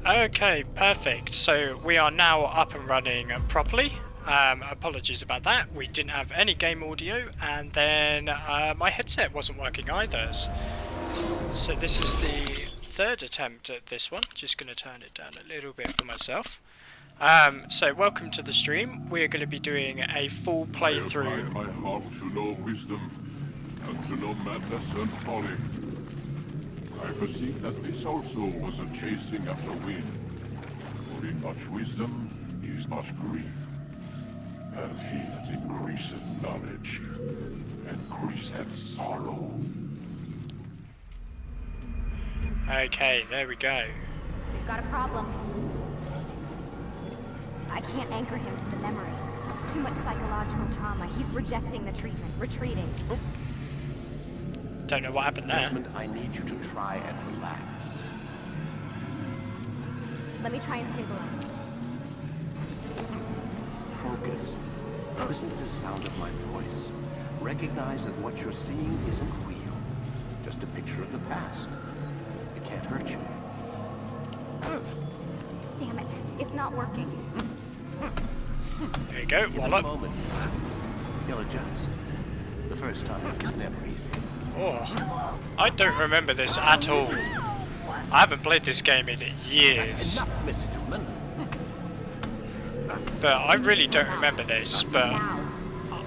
Okay, perfect. So we are now up and running properly. Apologies about that. We didn't have any game audio, and then my headset wasn't working either. So this is the third attempt at this one. Just going to turn it down a little bit for myself. So welcome to the stream. We're going to be doing a full playthrough. I apply my heart to know wisdom, and to know madness and folly. I perceive that this also was a chasing after wind. For in much wisdom is much grief. And he that increaseth knowledge increaseth sorrow. Okay, there we go. We've got a problem. I can't anchor him to the memory. Too much psychological trauma. He's rejecting the treatment, retreating. Don't know what happened there. Desmond, I need you to try and relax. Let me try and stabilize him. Focus. Listen to the sound of my voice. Recognize that what you're seeing isn't real. Just a picture of the past. It can't hurt you. Damn it, it's not working. There you go, Give it a wallop. moment. You'll adjust. The first time is never easy. Oh, I don't remember this at all. I haven't played this game in years. Enough, Miss Stillman. But I really don't remember this, but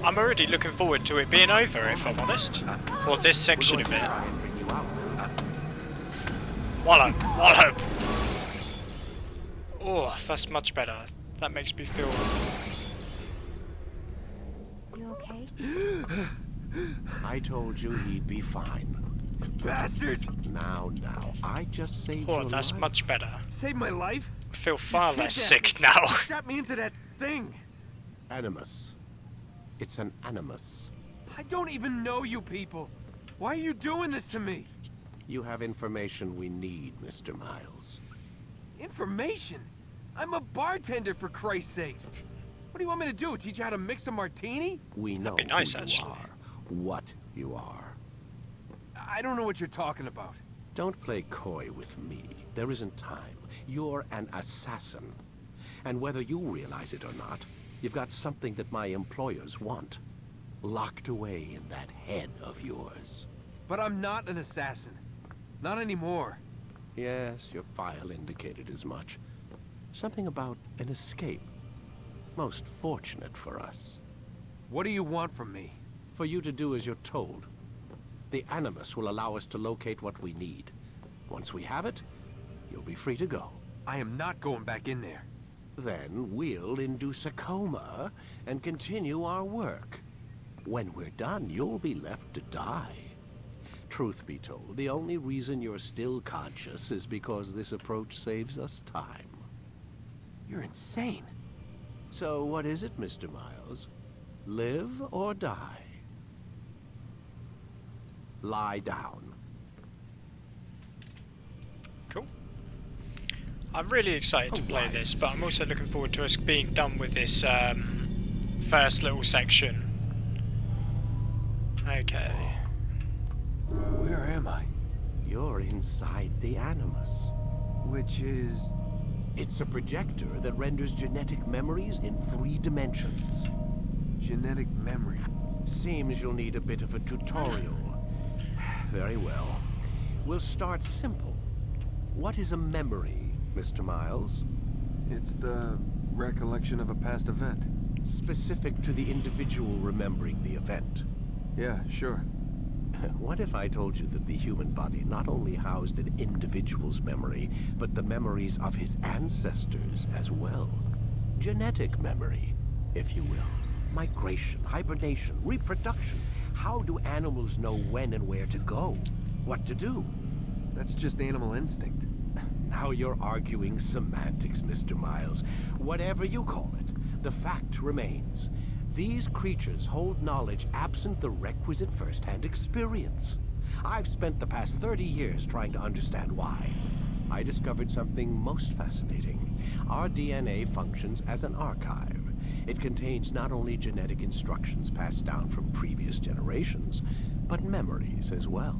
I'm already looking forward to it being over, if I'm honest. Or this section of it. Try and bring you out. Wallop, wallop! Oh, that's much better. That makes me feel... You okay? I told you he'd be fine. Bastards! Now, I just saved Oh, your that's life. much better. Saved my life? I feel far less kidnapped sick me. now. Strap me into that thing. Animus. It's an animus. I don't even know you people. Why are you doing this to me? You have information we need, Mr. Miles. Information? I'm a bartender, for Christ's sakes. What do you want me to do? Teach you how to mix a martini? We know be nice, who you actually. are, what you are. I don't know what you're talking about. Don't play coy with me. There isn't time. You're an assassin. And whether you realize it or not, you've got something that my employers want. Locked away in that head of yours. But I'm not an assassin. Not anymore. Yes, your file indicated as much. Something about an escape. Most fortunate for us. What do you want from me? For you to do as you're told. The Animus will allow us to locate what we need. Once we have it, you'll be free to go. I am not going back in there. Then we'll induce a coma and continue our work. When we're done, you'll be left to die. Truth be told, the only reason you're still conscious is because this approach saves us time. You're insane. So what is it, Mr. Miles? Live or die? Lie down. Cool. I'm really excited to play this, but I'm also looking forward to us being done with this first little section. Okay. Where am I? You're inside the Animus. Which is... It's a projector that renders genetic memories in 3 dimensions. genetic memory. Seems you'll need a bit of a tutorial. Very well. We'll start simple. What is a memory, Mr. Miles? It's the recollection of a past event. Specific to the individual remembering the event. Yeah, sure. What if I told you that the human body not only housed an individual's memory, but the memories of his ancestors as well? Genetic memory, if you will. Migration, hibernation, reproduction. How do animals know when and where to go? What to do? That's just animal instinct. Now you're arguing semantics, Mr. Miles. Whatever you call it, the fact remains. These creatures hold knowledge absent the requisite first-hand experience. I've spent the past 30 years trying to understand why. I discovered something most fascinating. Our DNA functions as an archive. It contains not only genetic instructions passed down from previous generations, but memories as well.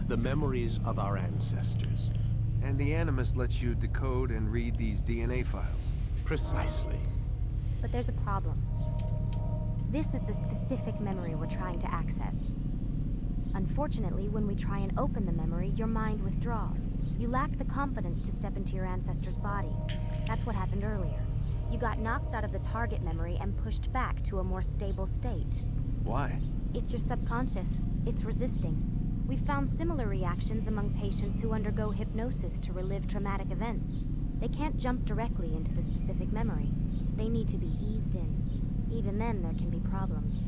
The memories of our ancestors. And the Animus lets you decode and read these DNA files. Precisely. But there's a problem. This is the specific memory we're trying to access. Unfortunately, when we try and open the memory, your mind withdraws. You lack the confidence to step into your ancestor's body. That's what happened earlier. You got knocked out of the target memory and pushed back to a more stable state. Why? It's your subconscious. It's resisting. We've found similar reactions among patients who undergo hypnosis to relive traumatic events. They can't jump directly into the specific memory. They need to be eased in. Even then, there can be problems.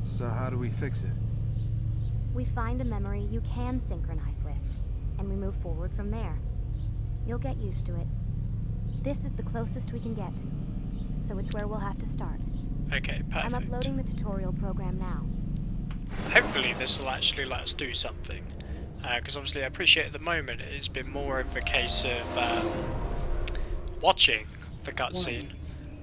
So how do we fix it? We find a memory you can synchronize with, and we move forward from there. You'll get used to it. This is the closest we can get, so it's where we'll have to start. Okay, perfect. I'm uploading the tutorial program now. Hopefully this will actually let us do something. Because obviously I appreciate at the moment it's been more of a case of watching the cutscene.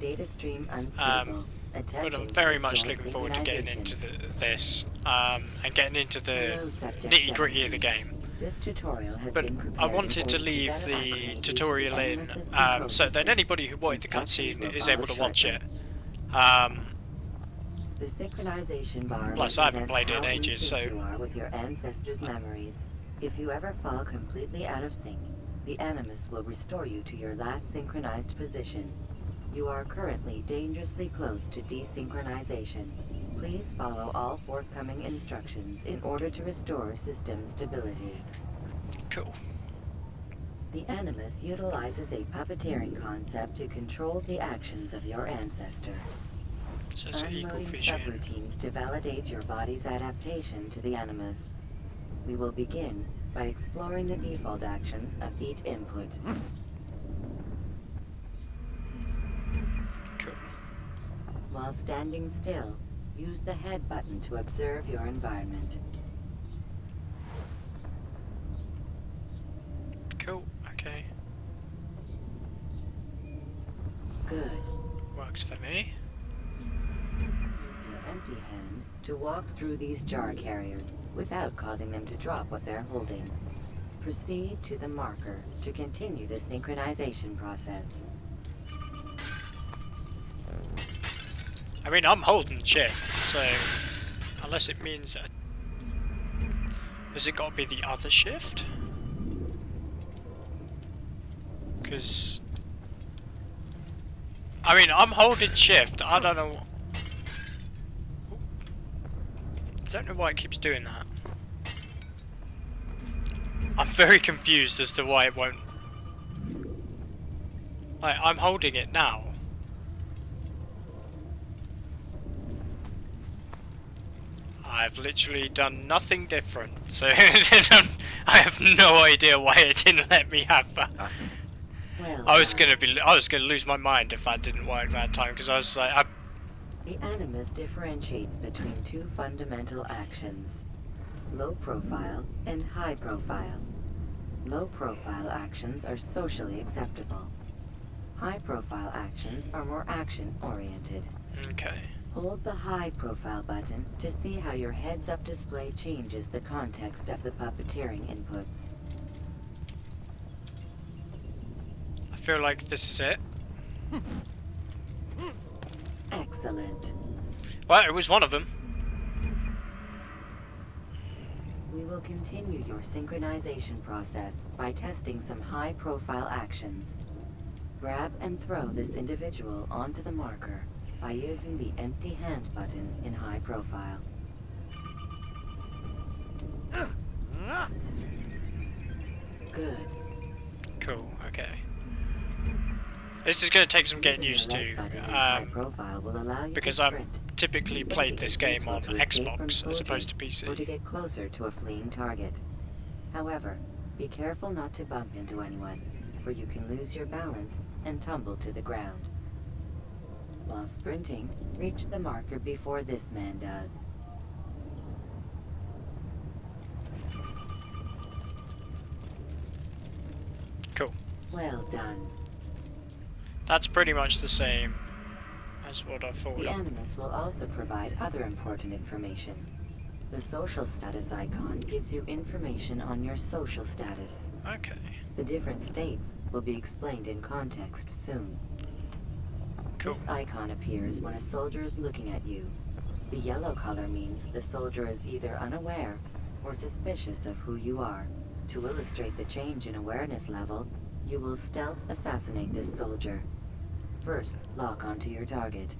Data stream unstable. But I'm very much looking forward to getting into this and getting into the nitty-gritty of the game. This tutorial has But been prepared I wanted to in order leave better the accommodate tutorial in Animus's control so that system. anybody who wanted the Instructions cutscene will is follow able to watch it. shortly. The synchronization bar Plus, I haven't represents played it in how in ages, sync so- you are with your ancestors' memories. If you ever fall completely out of sync, the Animus will restore you to your last synchronized position. You are currently dangerously close to desynchronization. Please follow all forthcoming instructions in order to restore system stability. Cool. The Animus utilizes a puppeteering concept to control the actions of your ancestor. So it's equal Unloading vision. subroutines to validate your body's adaptation to the Animus. We will begin by exploring the default actions of each input. Cool. While standing still, use the head button to observe your environment. Cool. Okay. Good. Works for me. Use your empty hand to walk through these jar carriers without causing them to drop what they're holding. Proceed to the marker to continue the synchronization process. I mean, I'm holding shift, so unless it means has it got to be the other shift? Because I mean, I'm holding shift. I don't know. I don't know why it keeps doing that. I'm very confused as to why it won't. Like, I'm holding it now. I've literally done nothing different, so I have no idea why it didn't let me have that. Well I was done. gonna lose my mind if that didn't work that time, because I was like, The Animus differentiates between two fundamental actions: low profile and high profile. Low profile actions are socially acceptable. High profile actions are more action oriented. okay, Hold the high profile button to see how your heads up display changes the context of the puppeteering inputs. I feel like this is it. Excellent. Well, it was one of them. We will continue your synchronization process by testing some high-profile actions. Grab and throw this individual onto the marker by using the empty hand button in high profile. Good. Cool, okay. This is going to take some getting used Using the to, left button in high profile will allow you because to I've sprint, typically to played indicate this game on useful to escape from Xbox as opposed to soldiers, or to PC. get closer to a fleeing target. However, be careful not to bump into anyone, for you can lose your balance and tumble to the ground. While sprinting, reach the marker before this man does. Cool. Well done. That's pretty much the same as what I thought. The Animus will also provide other important information. The social status icon gives you information on your social status. Okay. The different states will be explained in context soon. Cool. This icon appears when a soldier is looking at you. The yellow color means the soldier is either unaware or suspicious of who you are. To illustrate the change in awareness level, you will stealth assassinate this soldier. First, lock onto your target.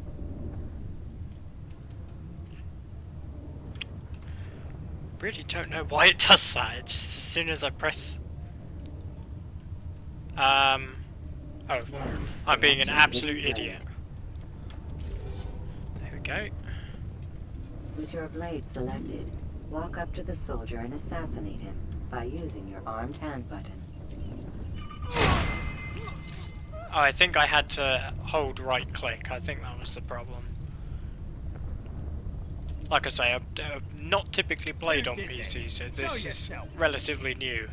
Really don't know why it does that. It's just as soon as I press. Oh, I'm being an absolute idiot. There we go. With your blade selected, walk up to the soldier and assassinate him by using your armed hand button. Oh, I think I had to hold right click. I think that was the problem. Like I say, I've not typically played on PC, so this is relatively new.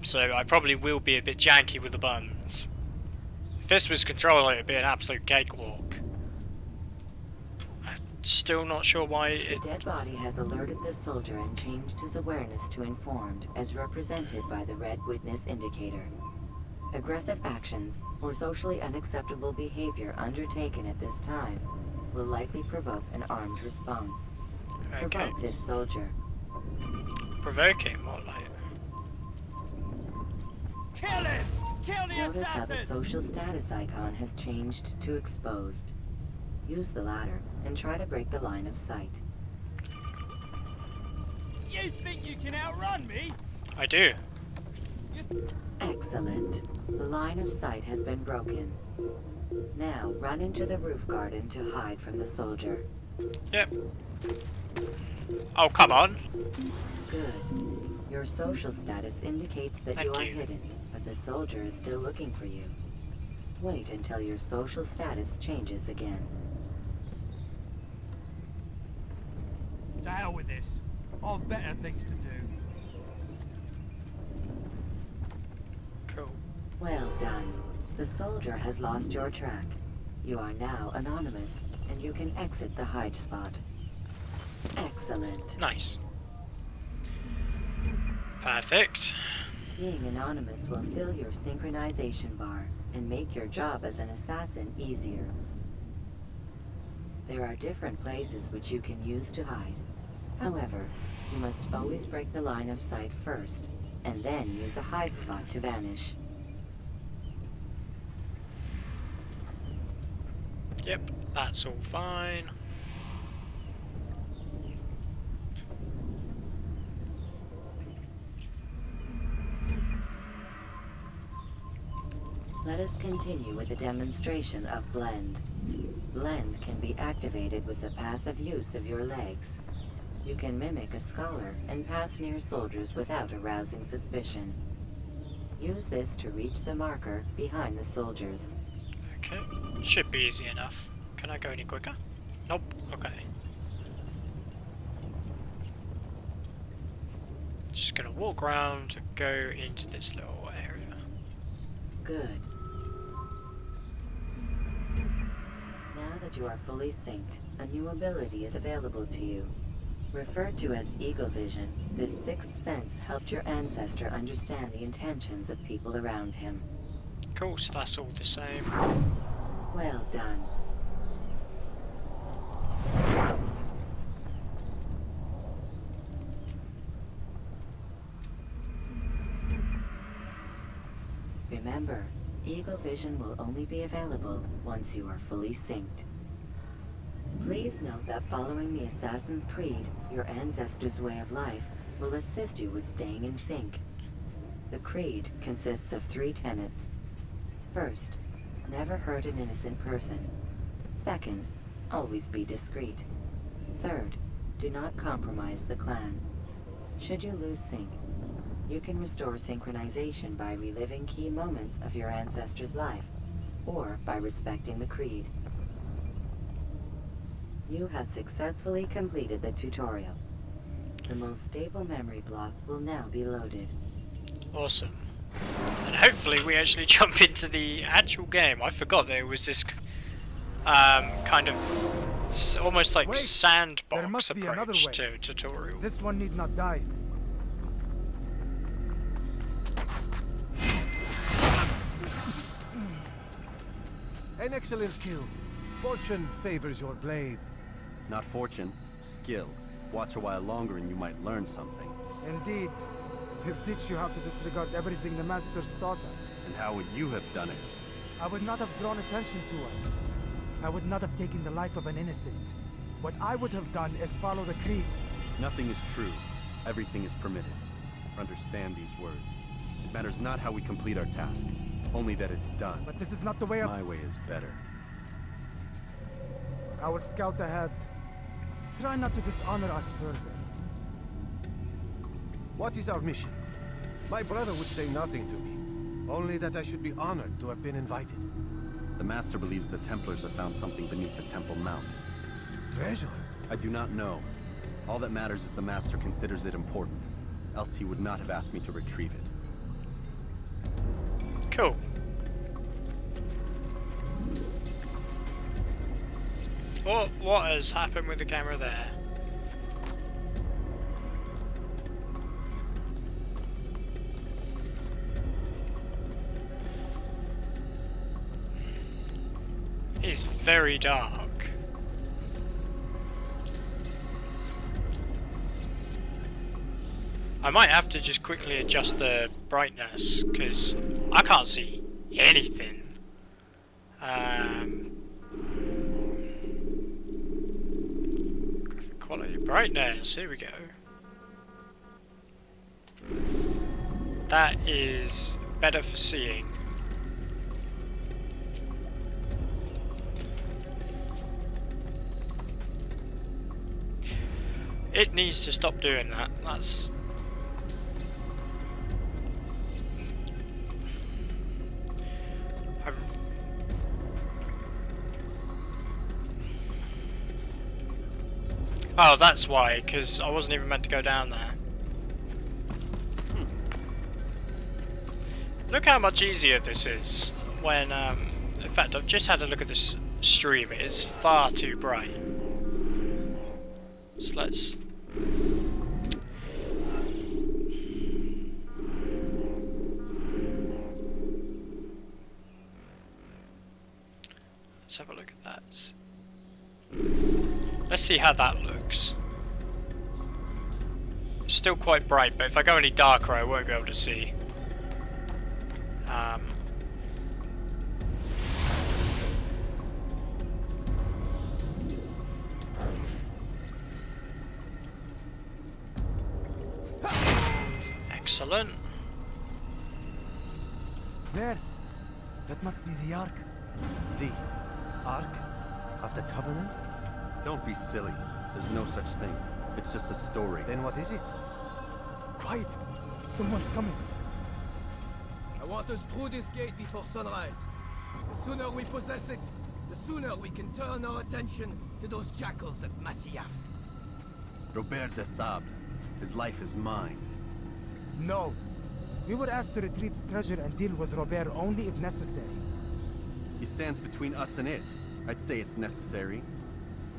So I probably will be a bit janky with the buttons. If this was controller, it'd be an absolute cakewalk. I'm still not sure why The dead body has alerted the soldier and changed his awareness to informed, as represented by the red witness indicator. Aggressive actions or socially unacceptable behavior undertaken at this time will likely provoke an armed response. Okay. Provoke this soldier. Provoking, more like. Kill him! Kill the Notice how the assassin! social status icon has changed to exposed. Use the latter and try to break the line of sight. You think you can outrun me? I do. Excellent. The line of sight has been broken. Now run into the roof garden to hide from the soldier. Yep. Oh, come on. Good. Your social status indicates that you Thank are you. hidden, but the soldier is still looking for you. Wait until your social status changes again. To hell with this. I've better things to do. Cool. Well done. The soldier has lost your track. You are now anonymous, and you can exit the hide spot. Excellent. Nice. Perfect. Being anonymous will fill your synchronization bar and make your job as an assassin easier. There are different places which you can use to hide. However, you must always break the line of sight first, and then use a hide spot to vanish. Yep, that's all fine. Let us continue with a demonstration of Blend. Blend can be activated with the passive use of your legs. You can mimic a scholar and pass near soldiers without arousing suspicion. Use this to reach the marker behind the soldiers. Okay, should be easy enough. Can I go any quicker? Nope, okay. Just gonna walk around, go into this little area. Good. Now that you are fully synced, a new ability is available to you. Referred to as Eagle Vision, this sixth sense helped your ancestor understand the intentions of people around him. Cool, so that's all the same. Well done. Remember, Eagle Vision will only be available once you are fully synced. Please note that following the Assassin's Creed, your ancestors' way of life will assist you with staying in sync. The Creed consists of 3 tenets. First, never hurt an innocent person. Second, always be discreet. Third, do not compromise the clan. Should you lose sync, you can restore synchronization by reliving key moments of your ancestor's life, or by respecting the Creed. You have successfully completed the tutorial. The most stable memory block will now be loaded. Awesome. And hopefully we actually jump into the actual game. I forgot there was this kind of almost like Wait, sandbox there must be another approach way. to tutorial. This one need not die. An excellent kill. Fortune favors your blade. Not fortune, skill. Watch a while longer and you might learn something. Indeed. He'll teach you how to disregard everything the Masters taught us. And how would you have done it? I would not have drawn attention to us. I would not have taken the life of an innocent. What I would have done is follow the creed. Nothing is true. Everything is permitted. Understand these words. It matters not how we complete our task, only that it's done. But this is not the way of... My way is better. I will scout ahead. Try not to dishonor us further. What is our mission? My brother would say nothing to me. Only that I should be honored to have been invited. The Master believes the Templars have found something beneath the Temple Mount. Treasure? I do not know. All that matters is the Master considers it important. Else he would not have asked me to retrieve it. Cool. What has happened with the camera there? It's very dark. I might have to just quickly adjust the brightness because I can't see anything. Graphic quality, brightness, here we go. That is better for seeing. It needs to stop doing that. That's... Oh, that's why, because I wasn't even meant to go down there. Look how much easier this is when, in fact, I've just had a look at this stream. It is far too bright. So let's... Let's have a look at that. Let's see how that looks. It's still quite bright, but if I go any darker I won't be able to see. Excellent. There. That must be the Ark. The Ark of the Covenant? Don't be silly. There's no such thing. It's just a story. Then what is it? Quiet. Someone's coming. I want us through this gate before sunrise. The sooner we possess it, the sooner we can turn our attention to those jackals at Masyaf. Robert de Sable. His life is mine. No. We were asked to retrieve the treasure and deal with Robert only if necessary. He stands between us and it. I'd say it's necessary.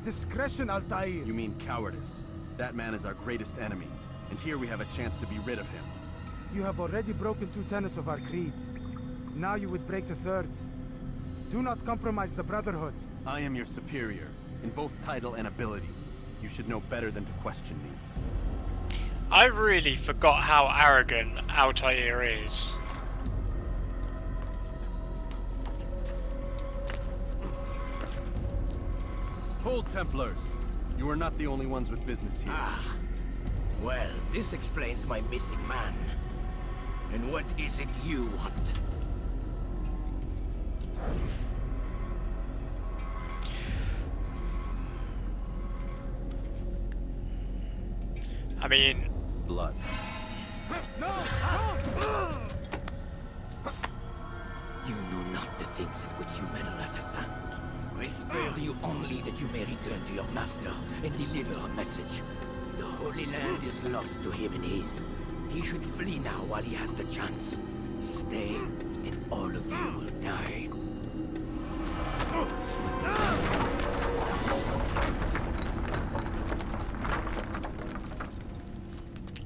Discretion, Altair. You mean cowardice. That man is our greatest enemy, and here we have a chance to be rid of him. You have already broken 2 tenets of our creed. Now you would break the 3rd. Do not compromise the Brotherhood. I am your superior, in both title and ability. You should know better than to question me. I really forgot how arrogant Altair is. Hold, Templars! You are not the only ones with business here. Ah. Well, this explains my missing man. And what is it you want? I mean... Blood. You know not the things in which you meddle, assassin. I spare you only that you may return to your master and deliver a message. The Holy Land is lost to him and his. He should flee now while he has the chance. Stay, and all of you will die.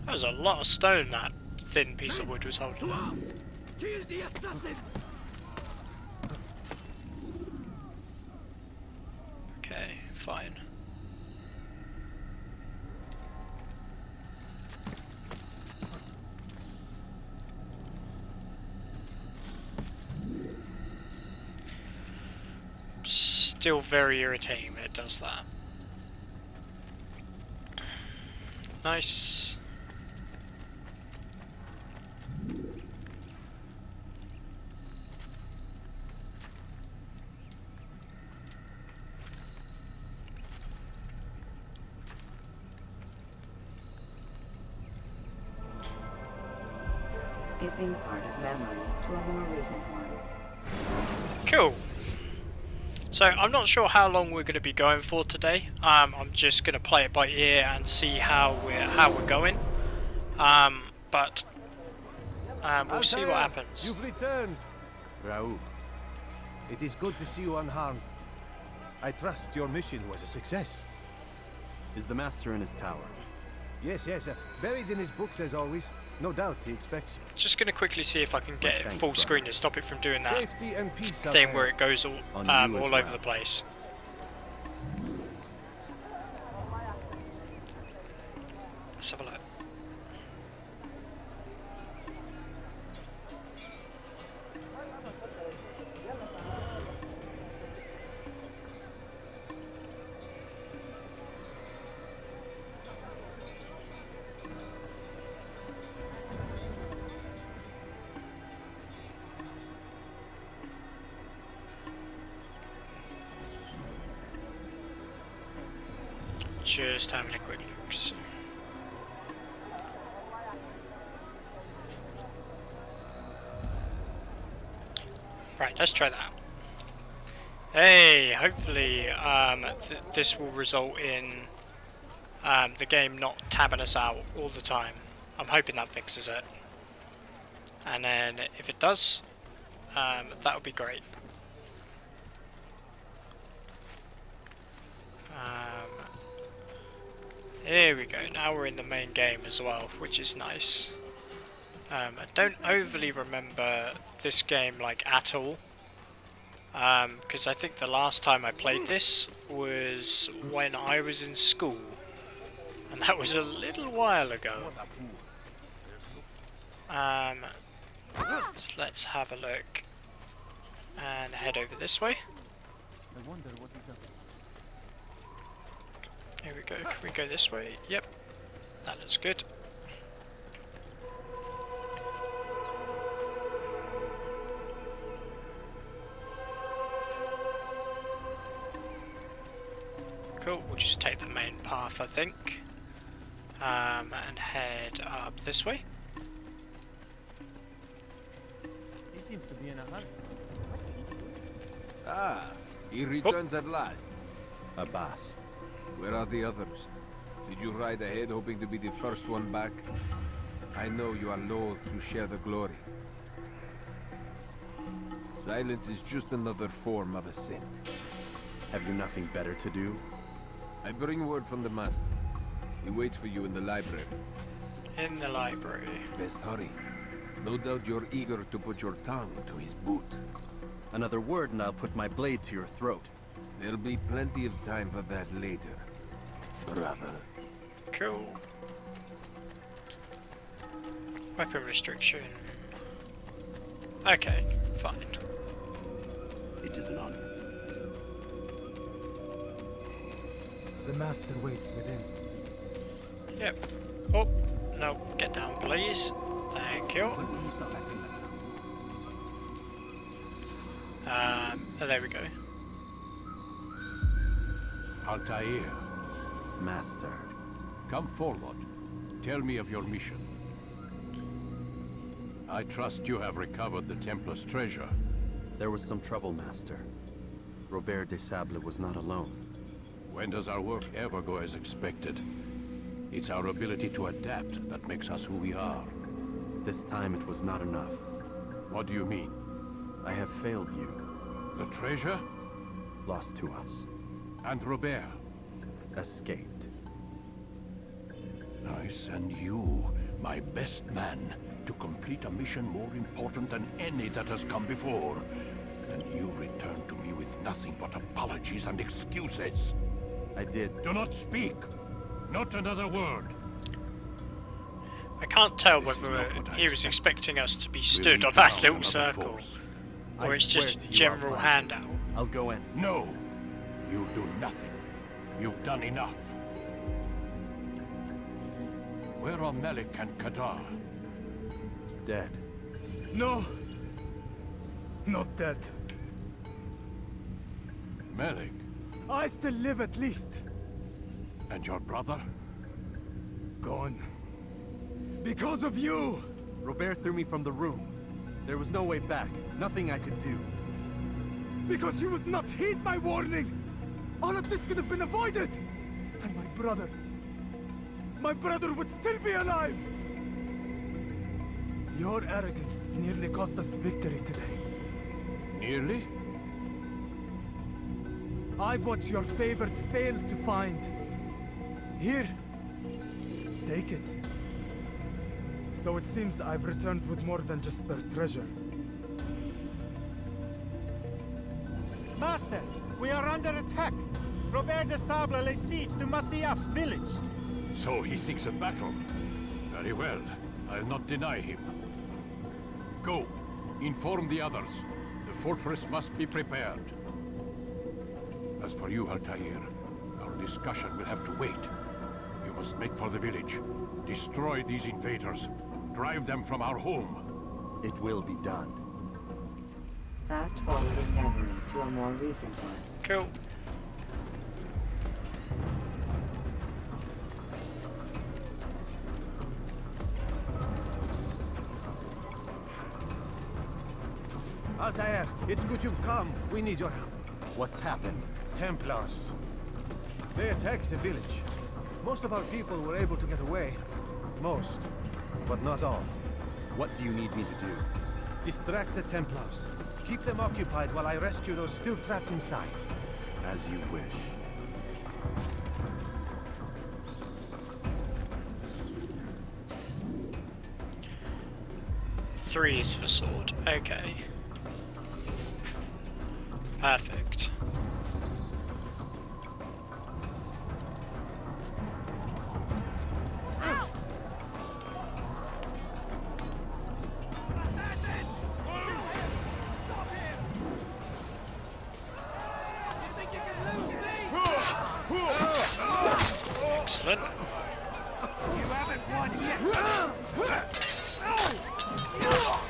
There's a lot of stone that thin piece of wood was holding. Kill the assassins! fine. Still very irritating that it does that. Nice. Skipping part of memory to a more recent one. Cool. So I'm not sure how long we're going to be going for today. I'm just going to play it by ear and see how we're going. But we'll see what happens. You've returned. Raouf. It is good to see you unharmed. I trust your mission was a success. Is the Master in his tower? Yes, buried in his books as always. No doubt he expects you. Just going to quickly see if I can get it thanks, full brother. screen to stop it from doing that Safety and peace thing up where ahead. it goes all On you as all well. over the place. Let's have a look. Just having a quick look. So. Right, let's try that out. Hey, hopefully this will result in the game not tabbing us out all the time. I'm hoping that fixes it. And then if it does, that would be great. Here we go, now we're in the main game as well, which is nice. I don't overly remember this game like at all, because I think the last time I played this was when I was in school, and that was a little while ago. So let's have a look and head over this way. I wonder what is up. Here we go, can we go this way? Yep, that looks good. Cool, we'll just take the main path I think, and head up this way. He seems to be in a hurry. Ah, he returns at last. Abbas. Where are the others? Did you ride ahead hoping to be the first one back? I know you are loath to share the glory. Silence is just another form of a sin. Have you nothing better to do? I bring word from the Master. He waits for you in the library. In the library. Best hurry. No doubt you're eager to put your tongue to his boot. Another word and I'll put my blade to your throat. There'll be plenty of time for that later, brother. Cool. Weapon restriction. Okay, fine. It is an honor. The Master waits within. Yep. Oh, no, get down please. Thank you. Oh, there we go. Altair, Master. come forward. Tell me of your mission. I trust you have recovered the Templar's treasure. There was some trouble, Master. Robert de Sable was not alone. When does our work ever go as expected? It's our ability to adapt that makes us who we are. This time it was not enough. What do you mean? I have failed you. The treasure? Lost to us. And Robert? Escaped. Nice, and you, my best man, to complete a mission more important than any that has come before. And you return to me with nothing but apologies and excuses. I did. Do not speak. Not another word. I can't tell This is whether not what I he was expected. expecting us to be We'll stood lead on that down little another circle, force. or I it's swear just to a you I'll general find handout. I'll go in. No. You do nothing. You've done enough. Where are Melik and Kadar? Dead. No. Not dead. Melik I still live at least. and your brother? Gone. Because of you! Robert threw me from the room. There was no way back. Nothing I could do. Because you would not heed my warning! All of this could have been avoided! And my brother... My brother would still be alive! Your arrogance nearly cost us victory today. Nearly? I've watched your favorite fail to find. Here. Take it. Though it seems I've returned with more than just their treasure. Master, we are under attack. Robert de Sable lays siege to Masyaf's village. So he seeks a battle. Very well. I'll not deny him. Go. Inform the others. The fortress must be prepared. As for you, Altair, our discussion will have to wait. You must make for the village. Destroy these invaders. Drive them from our home. It will be done. Fast forwarding memory to a more recent one. Cool. Altair, it's good you've come. We need your help. What's happened? Templars. They attacked the village. Most of our people were able to get away. Most, but not all. What do you need me to do? Distract the Templars. Keep them occupied while I rescue those still trapped inside. As you wish. Three is for sword. Okay. Perfect. Excellent. You haven't won yet.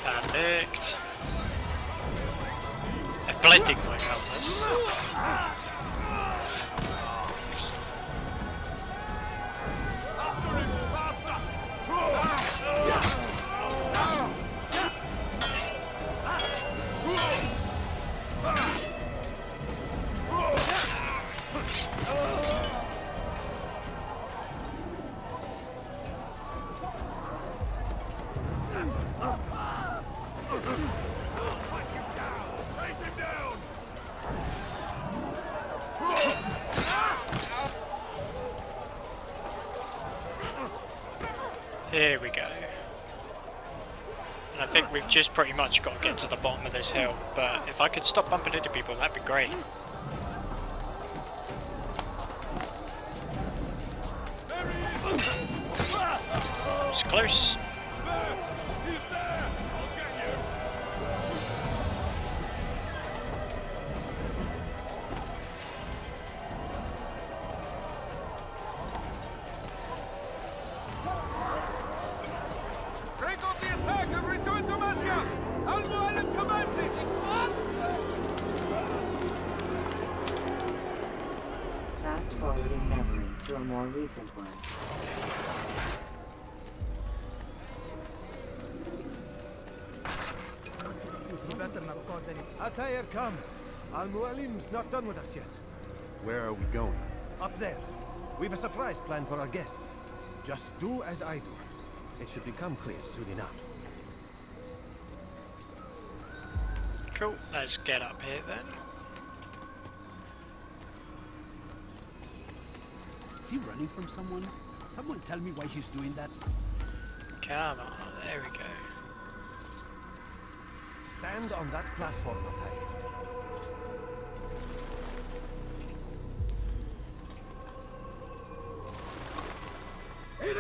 Perfect. They're blending my colours. Here we go. And I think we've just pretty much got to get to the bottom of this hill, but if I could stop bumping into people, that'd be great. It's close. Break off the attack and return to Masyaf! Al-Mualim commanding! Fast forwarding memory to a more recent one. You better not cause any... Altair, come. Al-Mualim's not done with us yet. Where are we going? Up there. We've a surprise plan for our guests. Just do as I do. It should become clear soon enough. Cool, let's get up here then. Is he running from someone? Someone tell me why he's doing that. Come on, there we go. Stand on that platform, Altair.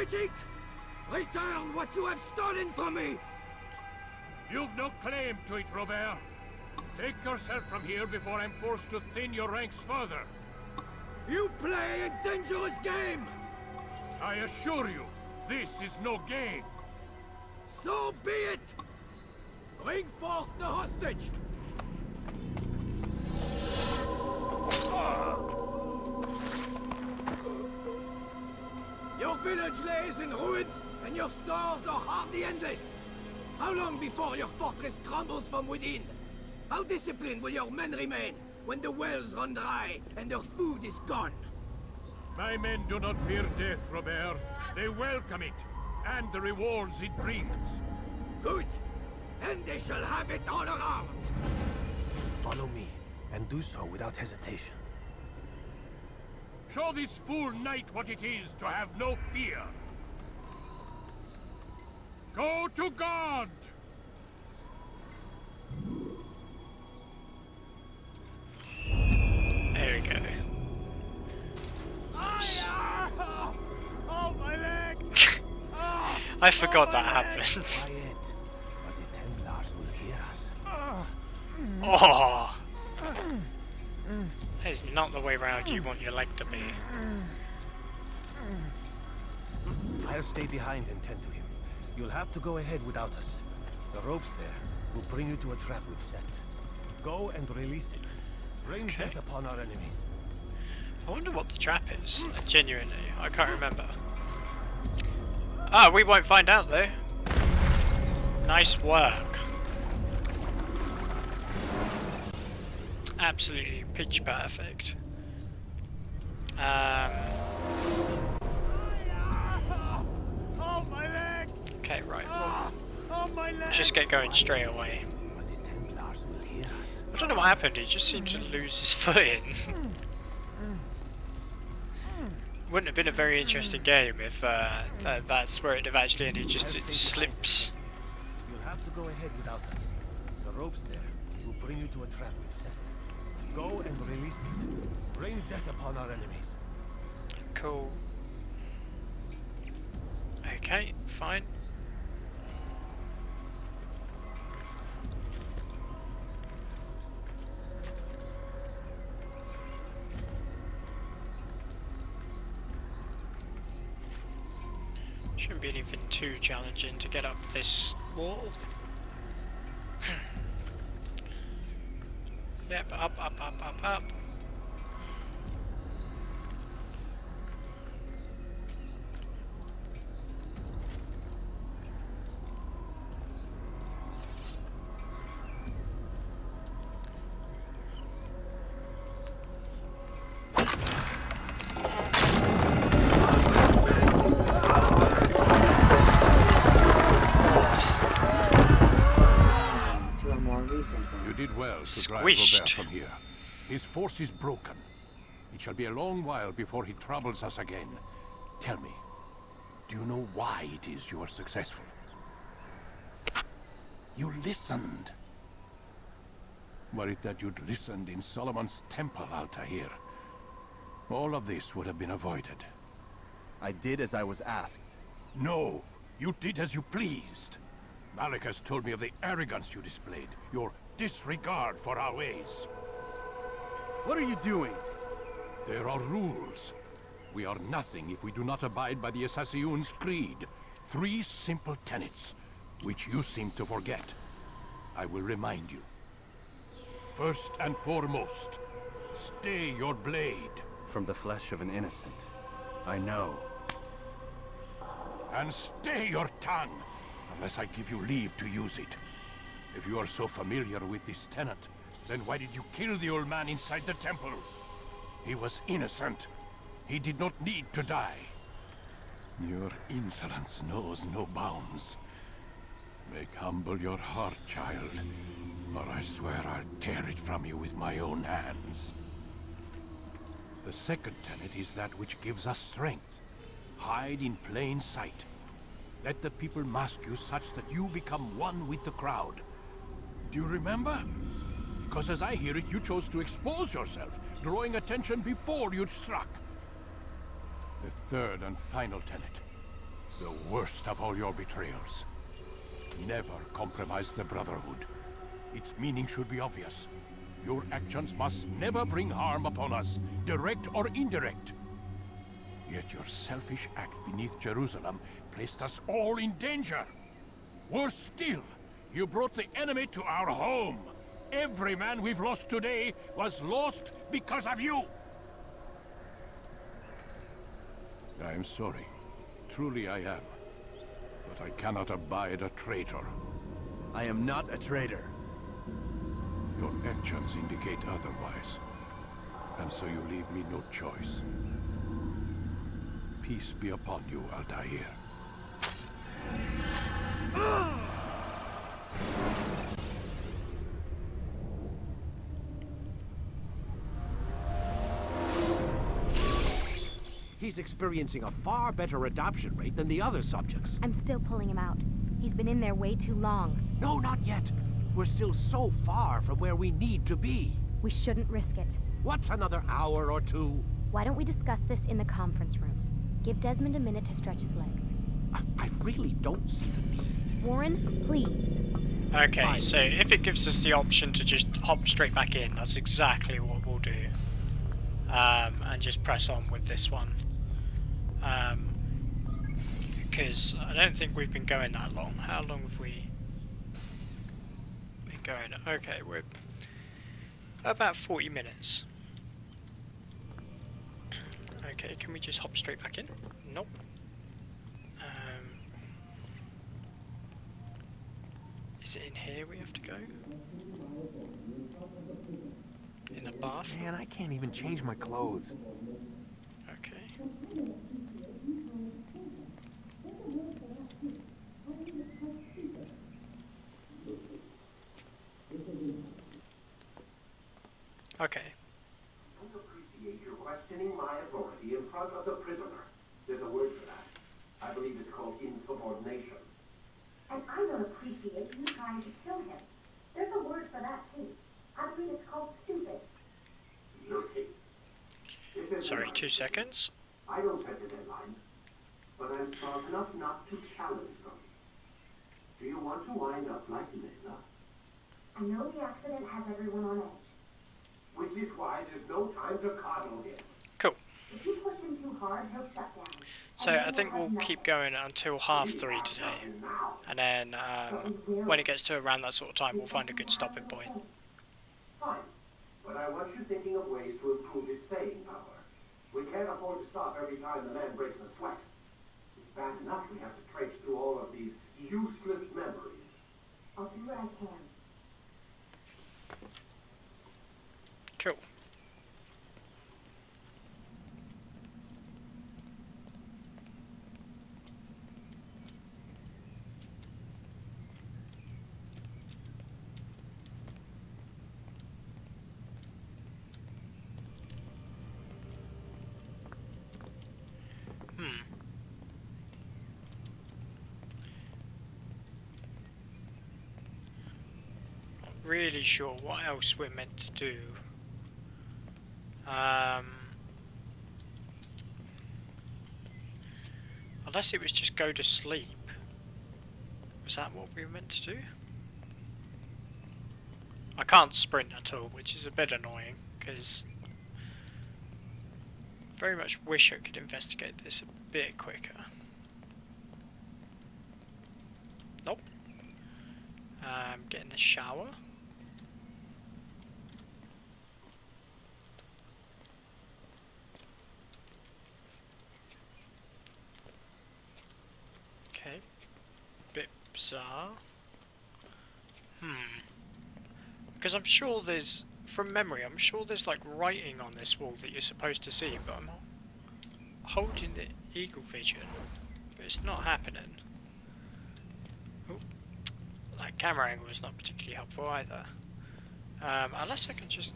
Heretic! Return what you have stolen from me! You've no claim to it, Robert. Take yourself from here before I'm forced to thin your ranks further. You play a dangerous game! I assure you, this is no game. So be it! Bring forth the hostage! Your village lays in ruins, and your stores are hardly endless. How long before your fortress crumbles from within? How disciplined will your men remain when the wells run dry and their food is gone? My men do not fear death, Robert. They welcome it, and the rewards it brings. Good. Then they shall have it all around. Follow me, and do so without hesitation. Show this fool knight what it is to have no fear. Go to God! There we go. Oh, my leg! I forgot that happens. Oh! That is not the way round you want your leg to be. I'll stay behind and tend to him. You'll have to go ahead without us. The ropes there will bring you to a trap we've set. Go and release it. Rain death upon our enemies. I wonder what the trap is. Genuinely, I can't remember. Ah, we won't find out though. Nice work. Absolutely pitch perfect. Oh, my leg! Okay, right. Oh, my leg! Just get going straight away. I don't know what happened. He just seemed to lose his footing. Wouldn't have been a very interesting game if that's where it'd have actually ended. Just it slips. You'll have to go ahead without us. The ropes there will bring you to a trap we've set. Go and release it. Rain death upon our enemies. Cool. Okay, fine. Shouldn't be anything too challenging to get up this wall. Yep, up, up, up, up, up. You did well to drive Squished. Robert from here. His force is broken. It shall be a long while before he troubles us again. Tell me, do you know why it is you are successful? You listened. Were it that you'd listened in Solomon's temple, Altair, all of this would have been avoided. I did as I was asked. No, you did as you pleased. Malik has told me of the arrogance you displayed, your disregard for our ways. What are you doing? There are rules. We are nothing if we do not abide by the Assassin's creed. 3 simple tenets, which you seem to forget. I will remind you. First and foremost, stay your blade. From the flesh of an innocent. I know. And stay your tongue, unless I give you leave to use it. If you are so familiar with this tenet, then why did you kill the old man inside the temple? He was innocent. He did not need to die. Your insolence knows no bounds. Make humble your heart, child, or I swear I'll tear it from you with my own hands. The second tenet is that which gives us strength. Hide in plain sight. Let the people mask you such that you become one with the crowd. Do you remember? Because as I hear it, you chose to expose yourself, drawing attention before you'd struck. The third and final tenet. The worst of all your betrayals. Never compromise the Brotherhood. Its meaning should be obvious. Your actions must never bring harm upon us, direct or indirect. Yet your selfish act beneath Jerusalem placed us all in danger. Worse still, you brought the enemy to our home. Every man we've lost today was lost because of you. I'm sorry. Truly I am. But I cannot abide a traitor. I am not a traitor. Your actions indicate otherwise. And so you leave me no choice. Peace be upon you, Altair. He's experiencing a far better adoption rate than the other subjects. I'm still pulling him out. He's been in there way too long. No, not yet. We're still so far from where we need to be. We shouldn't risk it. What's another hour or two? Why don't we discuss this in the conference room? Give Desmond a minute to stretch his legs. I really don't see the need. Warren, please. Okay, so if it gives us the option to just hop straight back in, that's exactly what we'll do. And just press on with this one. Because I don't think we've been going that long. How long have we been going? Okay, we're about 40 minutes. Okay, can we just hop straight back in? Nope. Is it in here we have to go? In the bath? Man, I can't even change my clothes. Okay. Okay. I appreciate your questioning my authority in front of the prisoner. There's a word for that. I believe it's called insubordination. And I don't appreciate you trying to kill him. There's a word for that, too. I believe it's called stupid. Guilty. Sorry, 2 seconds. I don't set the deadlines, but I'm smart enough not to challenge them. Do you want to wind up like Layla? I know the accident has everyone on edge. Which is why there's no time to coddle him. Cool. If you push him too hard, he'll shut down. So I think we'll keep going until 3:30 today, and then when it gets to around that sort of time, we'll find a good stopping point. Fine, but I want you thinking of ways to improve his staying power. We can't afford to stop every time the man breaks a sweat. It's bad enough we have to trace through all of these useless memories. I'll do what I can. Cool. Not really sure what else we're meant to do. Unless it was just go to sleep. Was that what we were meant to do? I can't sprint at all, which is a bit annoying, because very much wish I could investigate this a bit quicker. Nope. Get in the shower. Okay. Bit bizarre. Because I'm sure there's, from memory, I'm sure there's like writing on this wall that you're supposed to see, but I'm holding the eagle vision, but it's not happening. Oh, that camera angle is not particularly helpful either. Unless I can just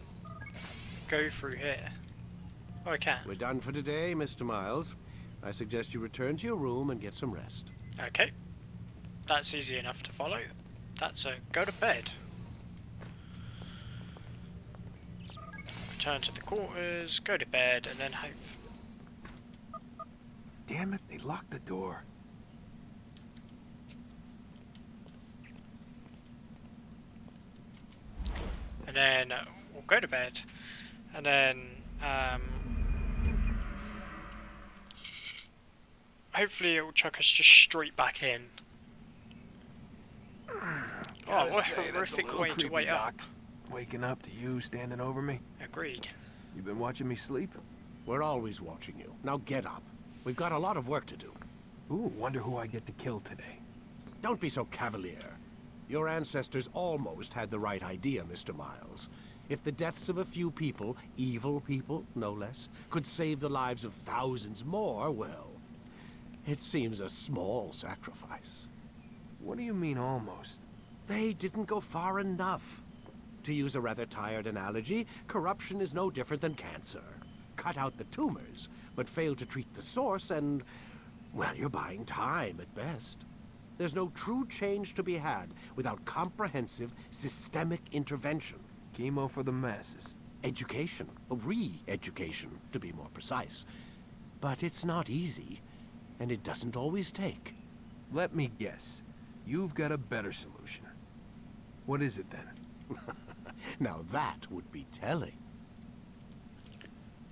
go through here. Oh, I can. We're done for today, Mr. Miles. I suggest you return to your room and get some rest. Okay. That's easy enough to follow. That's a go to bed. Return to the quarters, go to bed, and then hope. Damn it, they locked the door. then we'll go to bed, and then hopefully it will chuck us just straight back in. Oh, what a horrific way to wake up. Waking up to you standing over me. Agreed. You been watching me sleep? We're always watching you. Now get up. We've got a lot of work to do. Ooh, wonder who I get to kill today. Don't be so cavalier. Your ancestors almost had the right idea, Mr. Miles. If the deaths of a few people, evil people, no less, could save the lives of thousands more, well, it seems a small sacrifice. What do you mean, almost? They didn't go far enough. To use a rather tired analogy, corruption is no different than cancer. Cut out the tumors, but fail to treat the source and, well, you're buying time at best. There's no true change to be had without comprehensive, systemic intervention. Chemo for the masses. Education. Re-education, to be more precise. But it's not easy, and it doesn't always take. Let me guess. You've got a better solution. What is it then? Now that would be telling.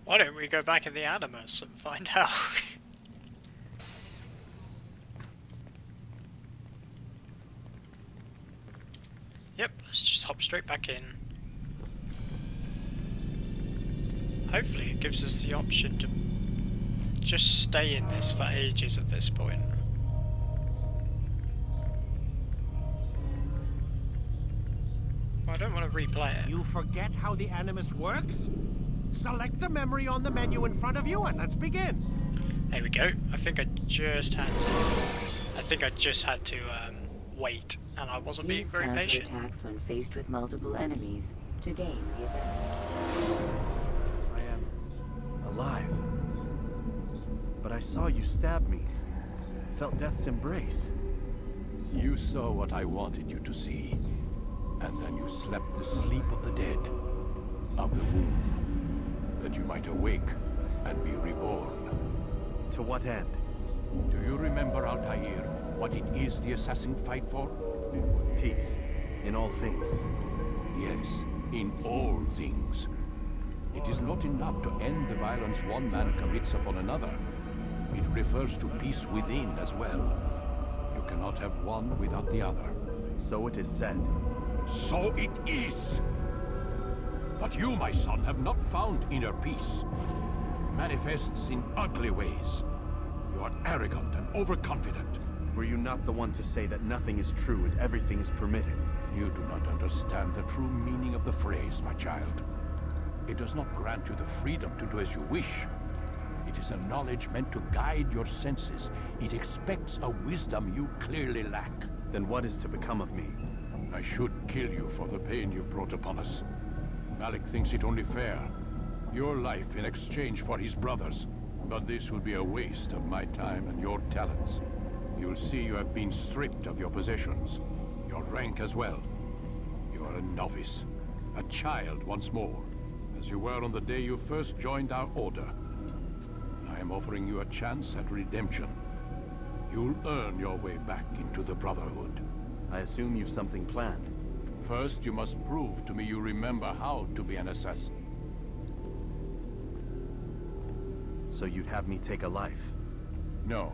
Why don't we go back in the Animus and find out? Yep, let's just hop straight back in. Hopefully it gives us the option to just stay in this for ages at this point. I don't want to replay it. You forget how the Animus works? Select a memory on the menu in front of you and let's begin. There we go. I think I just had to wait, and I wasn't being very patient. Use counterattacks when faced with multiple enemies to gain the advantage. I am alive. But I saw you stab me. Felt death's embrace. You saw what I wanted you to see. And then you slept the sleep of the dead, of the womb, that you might awake and be reborn. To what end? Do you remember, Altair, what it is the assassin fight for? Peace. In all things. Yes, in all things. It is not enough to end the violence one man commits upon another. It refers to peace within as well. You cannot have one without the other. So it is said. So it is. But you, my son, have not found inner peace. Manifests in ugly ways. You are arrogant and overconfident. Were you not the one to say that nothing is true and everything is permitted? You do not understand the true meaning of the phrase, my child. It does not grant you the freedom to do as you wish. It is a knowledge meant to guide your senses. It expects a wisdom you clearly lack. Then what is to become of me? I should kill you for the pain you've brought upon us. Malik thinks it only fair. Your life in exchange for his brother's. But this would be a waste of my time and your talents. You'll see you have been stripped of your possessions. Your rank as well. You are a novice. A child once more. As you were on the day you first joined our order. I am offering you a chance at redemption. You'll earn your way back into the Brotherhood. I assume you've something planned. First, you must prove to me you remember how to be an assassin. So you'd have me take a life? No.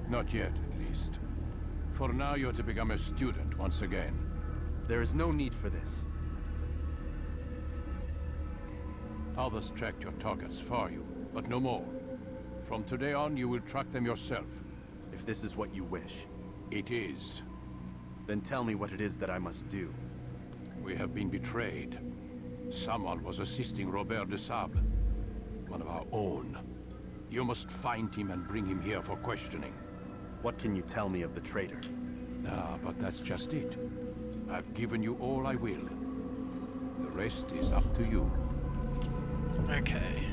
Not yet, at least. For now, you're to become a student once again. There is no need for this. Others tracked your targets for you, but no more. From today on, you will track them yourself. If this is what you wish. It is. Then tell me what it is that I must do. We have been betrayed. Someone was assisting Robert de Sable, one of our own. You must find him and bring him here for questioning. What can you tell me of the traitor? Ah, but that's just it. I've given you all I will. The rest is up to you. Okay.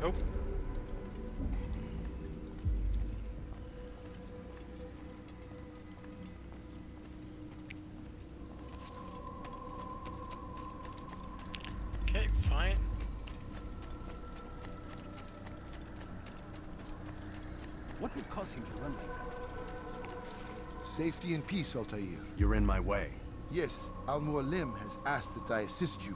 Oh. Okay, fine. What would cause him to run like that? Safety and peace, Altair. You're in my way. Yes, Al-Mualim has asked that I assist you.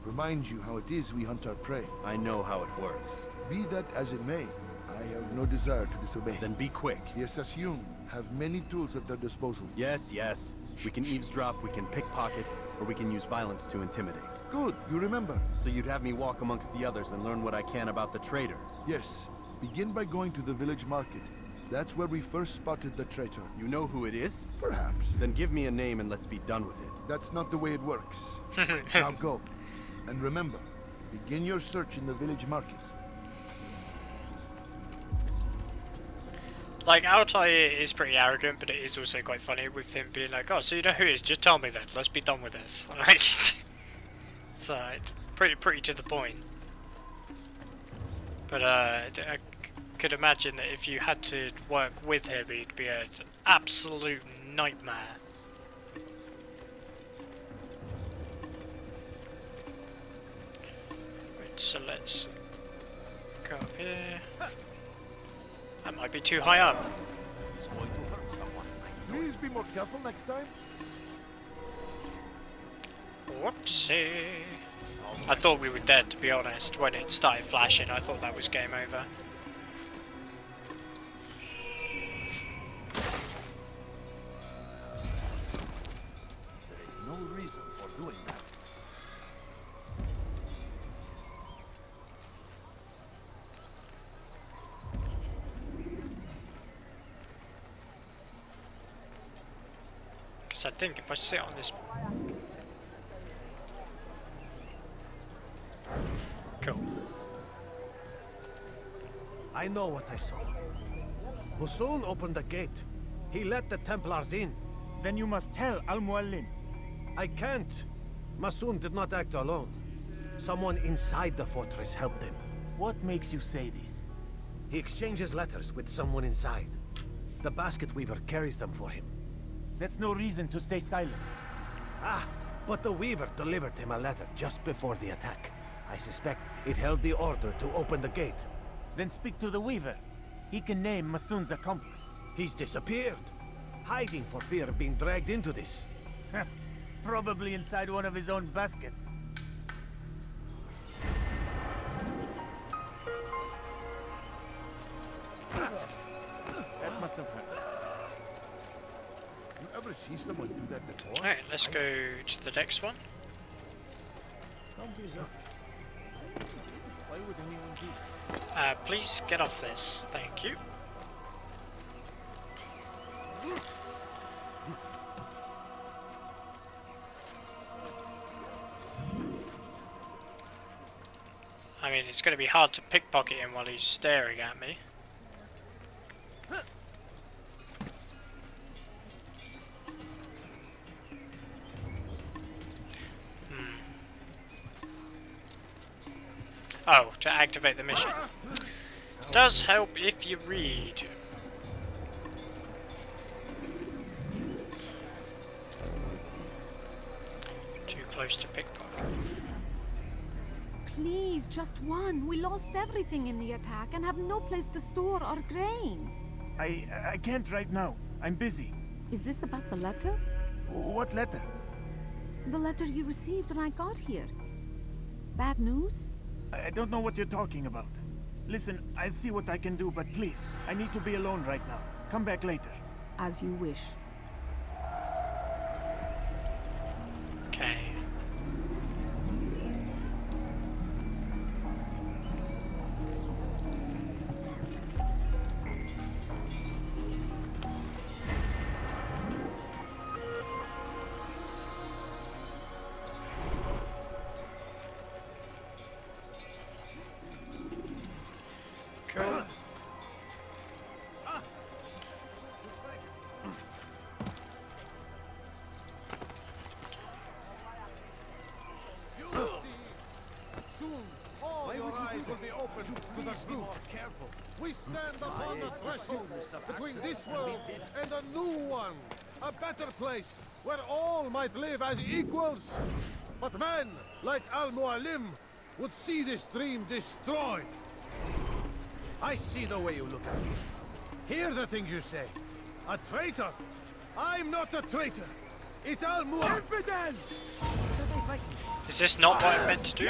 Remind you how it is we hunt our prey. I know how it works. Be that as it may, I have no desire to disobey. Then be quick. The Assassin have many tools at their disposal. Yes, yes. We can eavesdrop, we can pickpocket, or we can use violence to intimidate. Good, you remember. So you'd have me walk amongst the others and learn what I can about the traitor? Yes. Begin by going to the village market. That's where we first spotted the traitor. You know who it is? Perhaps. Then give me a name and let's be done with it. That's not the way it works. Now go. And remember, begin your search in the village market. Like, Altair is pretty arrogant, but it is also quite funny with him being like, oh, so you know who it is? Just tell me then. Let's be done with this. So, pretty to the point. But, I could imagine that if you had to work with him, it'd be an absolute nightmare. Right, so let's go up here. That might be too high up. Please be more careful next time. Whoopsie. I thought we were dead, to be honest. When it started flashing, I thought that was game over. There is no reason for doing that. Because I think if I sit on this... Cool. I know what I saw. Musul opened the gate. He let the Templars in. Then you must tell Al-Mualim. I can't. Masun did not act alone. Someone inside the fortress helped him. What makes you say this? He exchanges letters with someone inside. The basket weaver carries them for him. That's no reason to stay silent. Ah, but the weaver delivered him a letter just before the attack. I suspect it held the order to open the gate. Then speak to the weaver. He can name Masun's accomplice. He's disappeared. Hiding for fear of being dragged into this. Probably inside one of his own baskets. That must have happened. You ever see someone do that before? Alright, let's go to the next one. Why would anyone do? Please get off this. Thank you. I mean, it's going to be hard to pickpocket him while he's staring at me. Oh, to activate the mission. Does help if you read. Too close to pickpocket. Please, just one. We lost everything in the attack and have no place to store our grain. I can't right now. I'm busy. Is this about the letter? What letter? The letter you received when I got here. Bad news? I don't know what you're talking about. Listen, I'll see what I can do, but please, I need to be alone right now. Come back later. As you wish. Okay. Cool. Soon, all your eyes will be opened to the truth. We stand upon the threshold between this world and a new one. A better place where all might live as equals. But men like Al-Mualim would see this dream destroyed. I see the way you look at me. Hear the things you say. A traitor. I'm not a traitor. It's Al-Mu'ah. Is this not what I meant to do?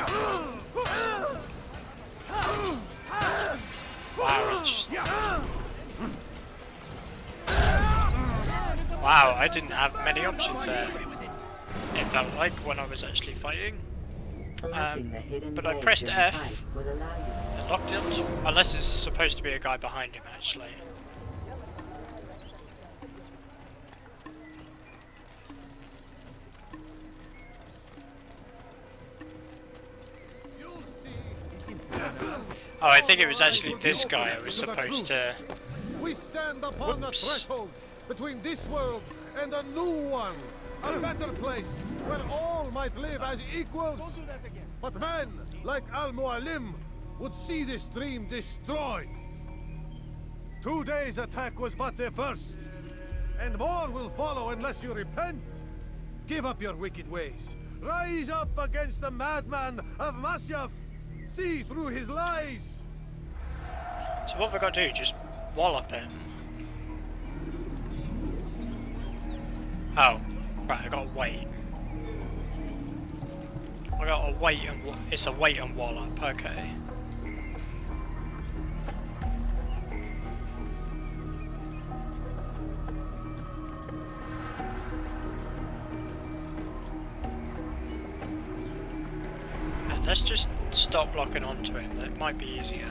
Wow, it's just... Wow, I didn't have many options there. It felt like when I was actually fighting. But I pressed F and locked it, unless it's supposed to be a guy behind him actually. Oh, I think it was actually this guy I was supposed to... We stand upon the threshold between this world and a new one. A better place where all might live as equals. But men like Al-Mu'alim would see this dream destroyed. Today's attack was but the first. And more will follow unless you repent. Give up your wicked ways. Rise up against the madman of Masyaf. See through his lies. So what have I got to do? Just wallop it? Oh, right, I gotta wait. I gotta wait and it's a wait and wallop, okay. And let's just stop locking onto him, that might be easier.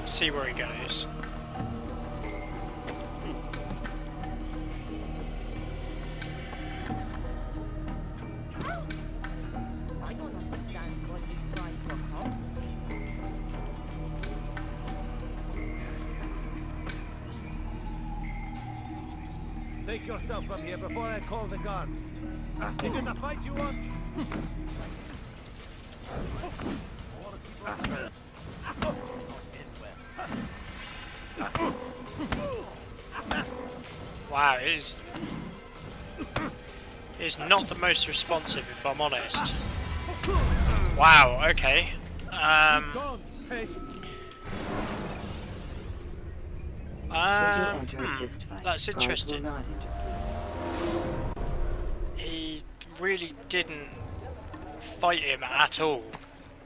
See where he goes. I don't understand what he's trying to accomplish. Take yourself from here before I call the guards. Is it a fight you want? Wow, it is not the most responsive, if I'm honest. Wow, okay. That's interesting. He really didn't fight him at all.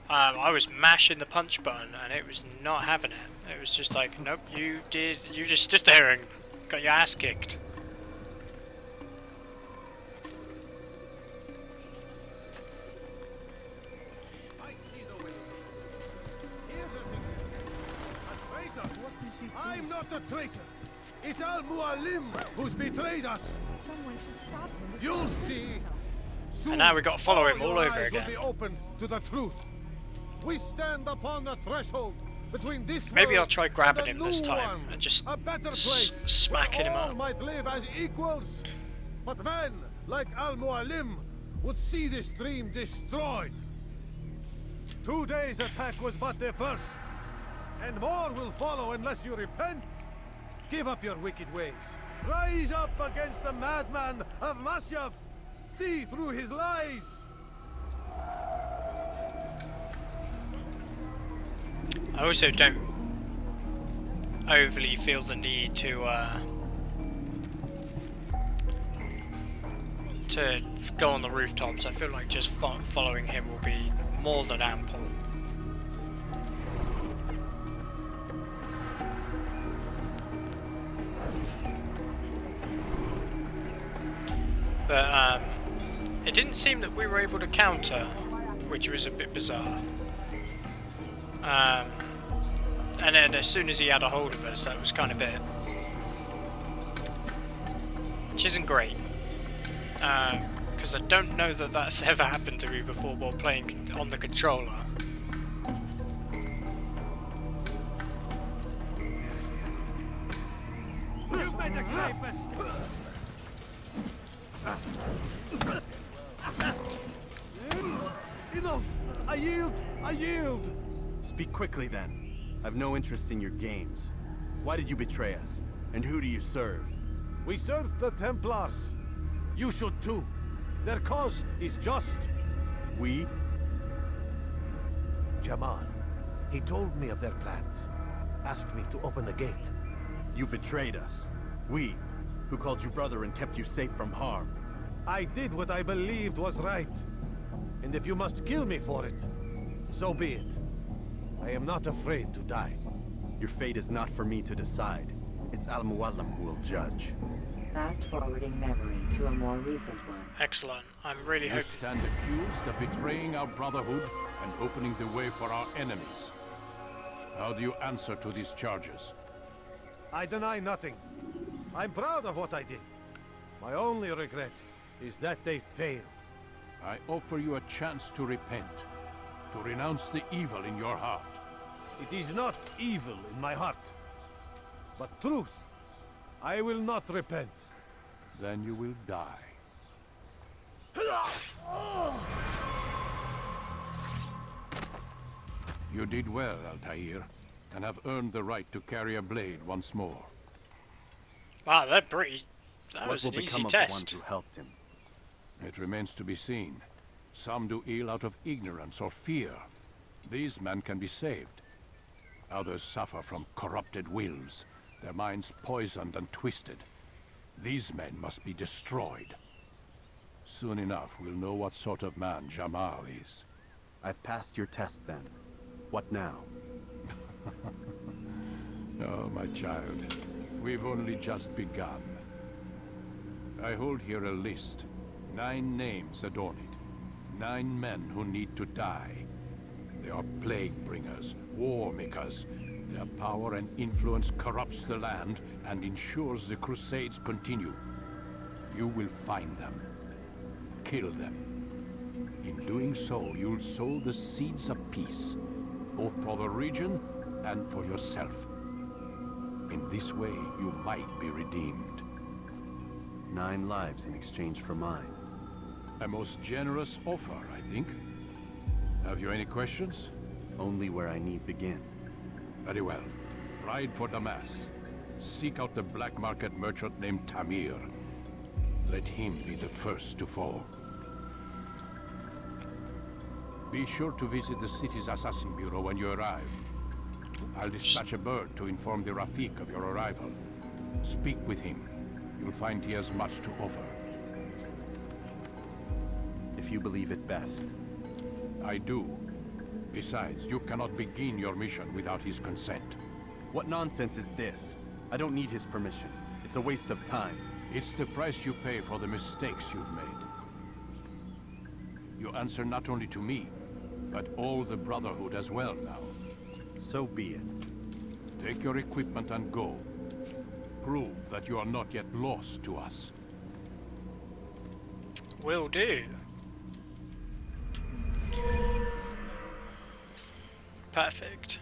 I was mashing the punch button and it was not having it. It was just like, nope, you just stood there and got your ass kicked. I see the way. Hear the thing you say. A traitor? What is he doing? I'm not a traitor. It's Al-Mu'alim who's betrayed us. Someone should stop him. You'll see. Soon, And now we got to follow him all your over eyes again. will be opened to the truth. We stand upon the threshold between this Maybe world I'll try grabbing and him a this new time one. and just a better place smacking where him all up. might live as equals. But men like Al-Mu'alim would see this dream destroyed. Today's attack was but the first, and more will follow unless you repent. Give up your wicked ways. Rise up against the madman of Masyaf. See through his lies. I also don't overly feel the need to go on the rooftops. I feel like just following him will be more than ample. But it didn't seem that we were able to counter, which was a bit bizarre. And then as soon as he had a hold of us, that was kind of it. Which isn't great. Because I don't know that that's ever happened to me before while playing on the controller. You better keep us. Enough! I yield! I yield! Speak quickly then. I've no interest in your games. Why did you betray us? And who do you serve? We serve the Templars. You should too. Their cause is just. We? Jamal. He told me of their plans. asked me to open the gate. You betrayed us. We, who called you brother and kept you safe from harm. I did what I believed was right. And if you must kill me for it, so be it. I am not afraid to die. Your fate is not for me to decide. It's Al-Mualim who will judge. Fast-forwarding memory to a more recent one. Excellent. I'm really You hoping... stand accused of betraying our brotherhood and opening the way for our enemies. How do you answer to these charges? I deny nothing. I'm proud of what I did. My only regret is that they failed. I offer you a chance to repent, to renounce the evil in your heart. It is not evil in my heart, but truth. I will not repent. Then you will die. You did well, Altair, and have earned the right to carry a blade once more. Wow, they're pretty... That was What an will easy become of test. the one who helped him? It remains to be seen. Some do ill out of ignorance or fear. These men can be saved. Others suffer from corrupted wills, their minds poisoned and twisted. These men must be destroyed. Soon enough, we'll know what sort of man Jamal is. I've passed your test then. What now? Oh, my child. We've only just begun. I hold here a list. 9 names adorn it. 9 men who need to die. They are plague bringers, war makers. Their power and influence corrupts the land and ensures the Crusades continue. You will find them. Kill them. In doing so, you'll sow the seeds of peace, both for the region and for yourself. In this way, you might be redeemed. 9 lives in exchange for mine. A most generous offer, I think. Have you any questions? Only where I need begin. Very well. Ride for Damas. Seek out the black market merchant named Tamir. Let him be the first to fall. Be sure to visit the city's assassin bureau when you arrive. I'll dispatch a bird to inform the Rafik of your arrival. Speak with him. You'll find he has much to offer. If you believe it best. I do. Besides, you cannot begin your mission without his consent. What nonsense is this? I don't need his permission. It's a waste of time. It's the price you pay for the mistakes you've made. You answer not only to me, but all the Brotherhood as well now. So be it. Take your equipment and go. Prove that you are not yet lost to us. Will do. Perfect.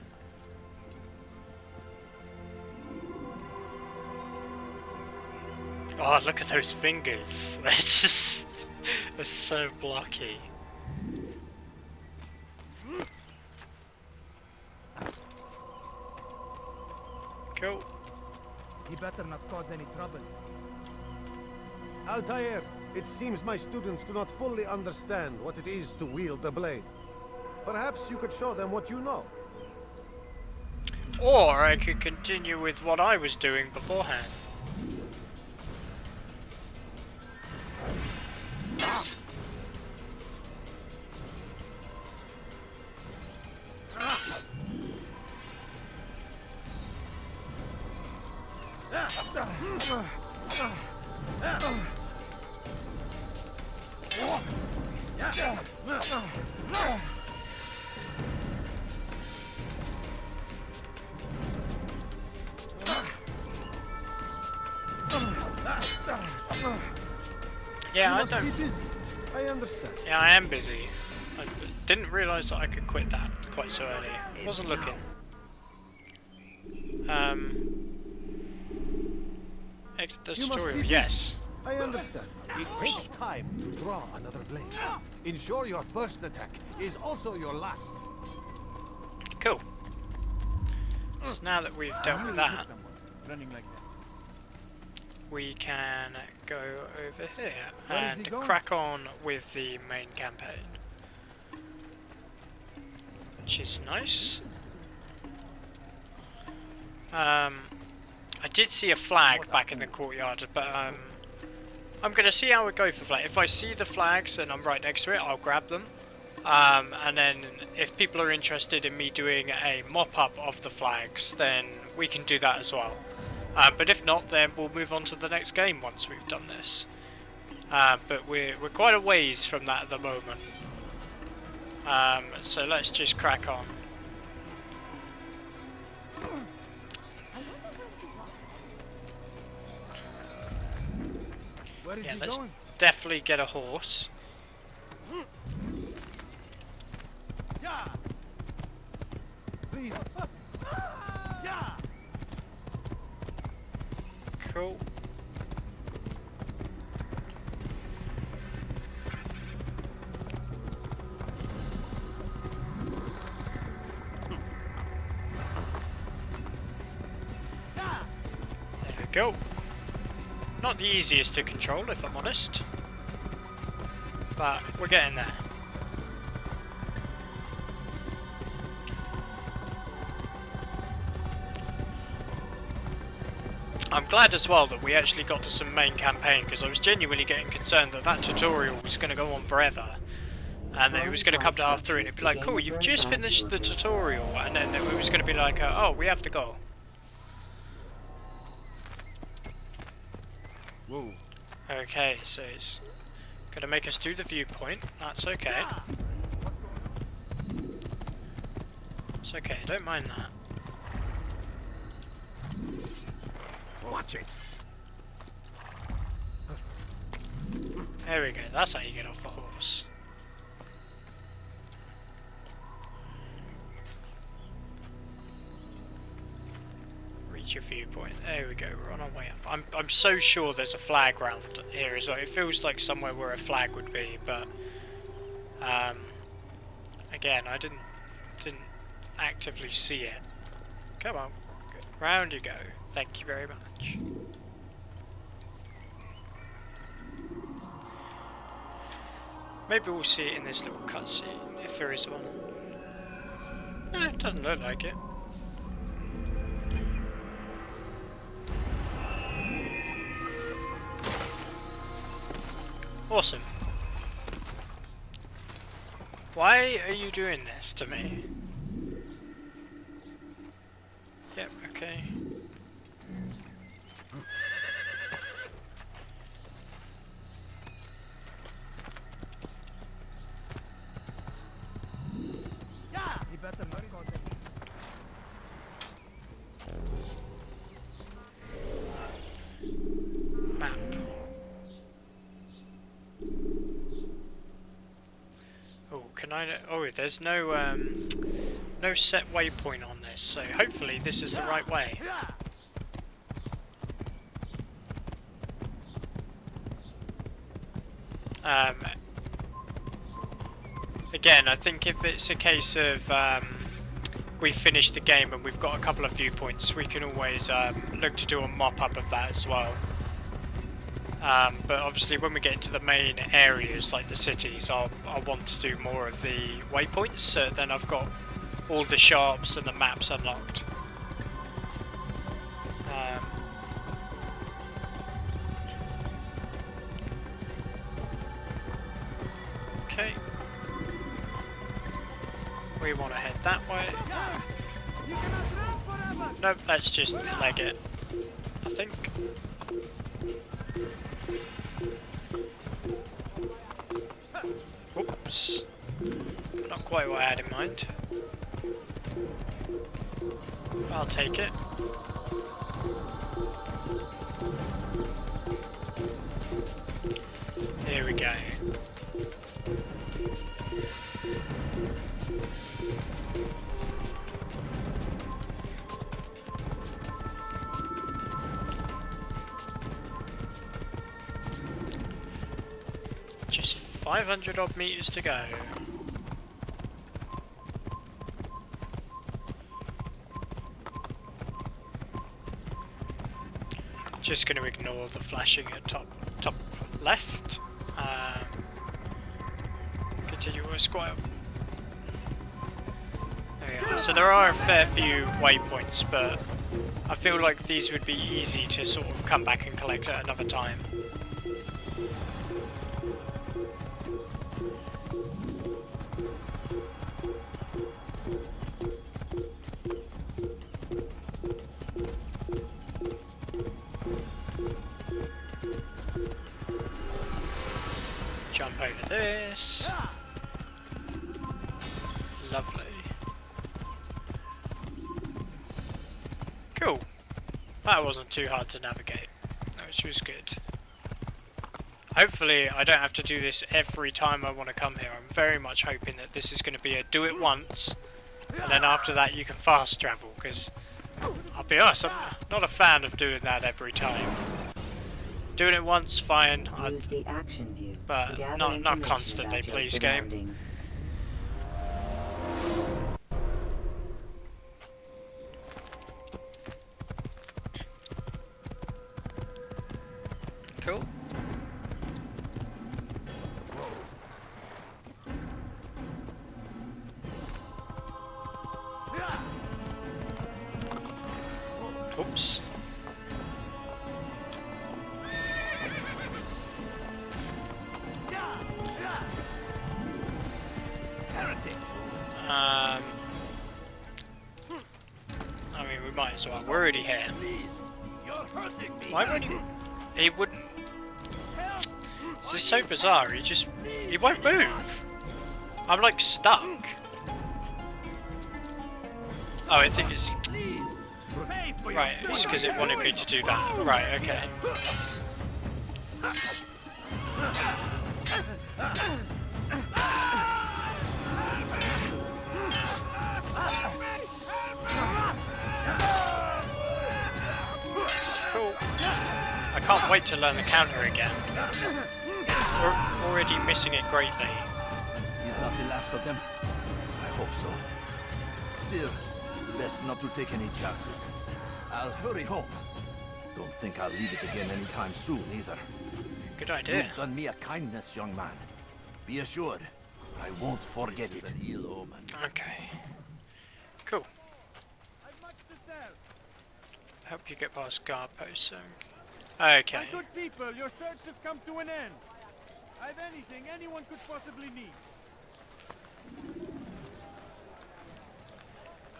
Oh, look at those fingers. They're just... they're so blocky. Cool. He better not cause any trouble. Altair, it seems my students do not fully understand what it is to wield the blade. Perhaps you could show them what you know. Or I could continue with what I was doing beforehand. Yeah, I don't... be busy. I understand. Yeah, I am busy. I didn't realise that I could quit that quite so early. Wasn't looking. Exit the tutorial, yes. I understand. It takes time to draw another blade. Ensure your first attack is also your last. Cool. So now that we've dealt with that, Running like that. we can go over here Where is and he going? crack on with the main campaign. Which is nice. I did see a flag back in the courtyard, but I'm gonna see how it goes for flag. If I see the flags and I'm right next to it, I'll grab them. And then if people are interested in me doing a mop-up of the flags, then we can do that as well. But if not, then we'll move on to the next game once we've done this. But we're quite a ways from that at the moment. So let's just crack on. Yeah, let's definitely get a horse. Yeah. Please. Yeah. Cool. There we go. Not the easiest to control, if I'm honest, but we're getting there. I'm glad as well that we actually got to some main campaign, because I was genuinely getting concerned that that tutorial was going to go on forever and that it was going to come to half through and it'd be like, cool, you've just finished the tutorial, and then it was going to be like, oh, we have to go. Whoa. Okay, so it's gonna make us do the viewpoint. That's okay. It's okay, I don't mind that. Watch it. There we go, that's how you get off a horse. Reach your viewpoint. There we go, we're on our way up. I'm so sure there's a flag round here as well. It feels like somewhere where a flag would be, but again, I didn't actively see it. Come on, round you go. Thank you very much. Maybe we'll see it in this little cutscene, if there is one. No, it doesn't look like it. Awesome. Why are you doing this to me? Yep, okay. Map. Oh, can I? Oh, there's no no set waypoint on this, so hopefully this is the right way. Again, I think if it's a case of we've finished the game and we've got a couple of viewpoints, we can always look to do a mop-up of that as well. But obviously when we get into the main areas, like the cities, I'll want to do more of the waypoints, so then I've got all the shops and the maps unlocked. Okay. We want to head that way. Nope, let's just leg it, I think. Oops. Not quite what I had in mind. I'll take it. Here we go. Just 500 odd meters to go. Just going to ignore the flashing at top left. Continue with square. There we are. So there are a fair few waypoints, but I feel like these would be easy to sort of come back and collect at another time. Jump over this. Lovely. Cool. That wasn't too hard to navigate, which was good. Hopefully I don't have to do this every time I want to come here. I'm very much hoping that this is going to be a do it once, and then after that you can fast travel, because I'll be honest, I'm not a fan of doing that every time. Doing it once, fine, Use the action view, but not constantly, please, game. Cool. Oops. I mean, we might as well. We're already here. Why wouldn't he wouldn't? This is so bizarre. He won't move. I'm like stuck. Oh, I think it's right. It's because it wanted me to do that. Right. Okay. Cool. I can't wait to learn the counter again. We're already missing it greatly. He's not the last of them. I hope so. Still, best not to take any chances. I'll hurry home. Don't think I'll leave it again anytime soon either. Good idea. You've done me a kindness, young man. Be assured, I won't forget it. An ill omen. Okay. Cool. Help you get past guard posts. Okay. My good people, your search has come to an end. I've anything anyone could possibly need.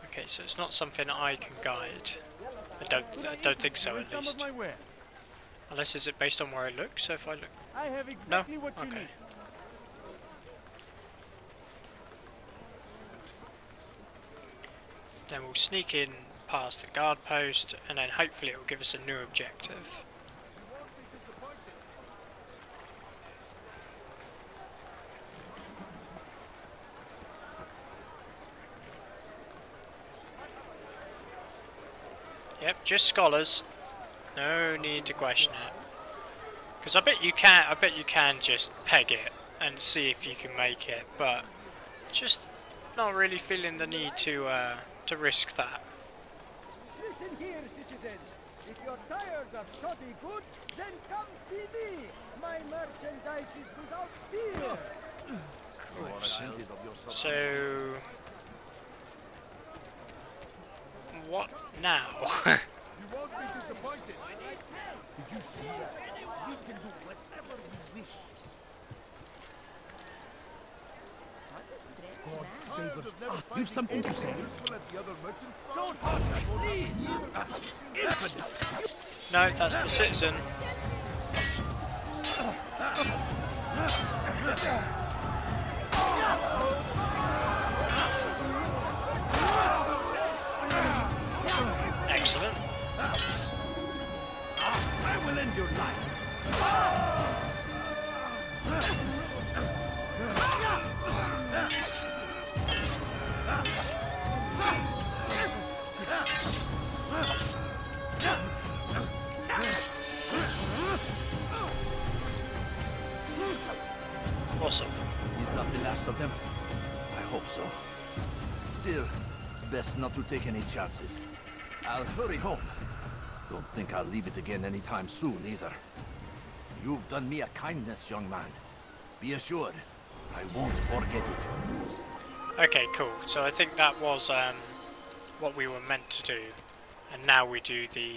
Okay, so it's not something I can guide. I don't think so, at least. Unless is it based on where I look? So if I look, I have exactly what you need. Then we'll sneak in past the guard post, and then hopefully it will give us a new objective. Yep, just scholars. No need to question it. Because I bet you can just peg it and see if you can make it, but just not really feeling the need to risk that. Listen here, citizens. If you're tired of shoddy goods, then come see me. My merchandise is without fear. Cool. So what now? You won't be disappointed. Did you see that? We can do whatever we wish. You've something to say? Don't hurt me, please! No, that's the citizen. Excellent. I will end your life. Awesome. He's not the last of them. I hope so. Still, best not to take any chances. I'll hurry home. Don't think I'll leave it again anytime soon either. You've done me a kindness, young man. Be assured, I won't forget it. Okay, cool. So I think that was what we were meant to do. And now we do the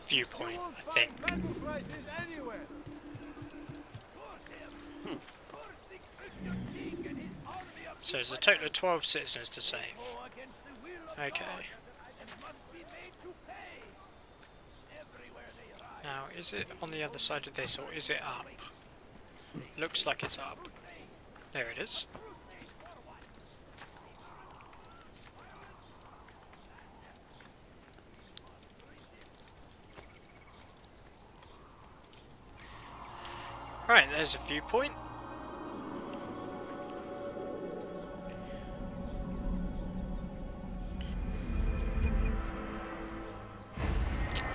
viewpoint, I think. So there's a total of 12 citizens to save. Okay. Now, is it on the other side of this, or is it up? Looks like it's up. There it is. Right, there's a viewpoint.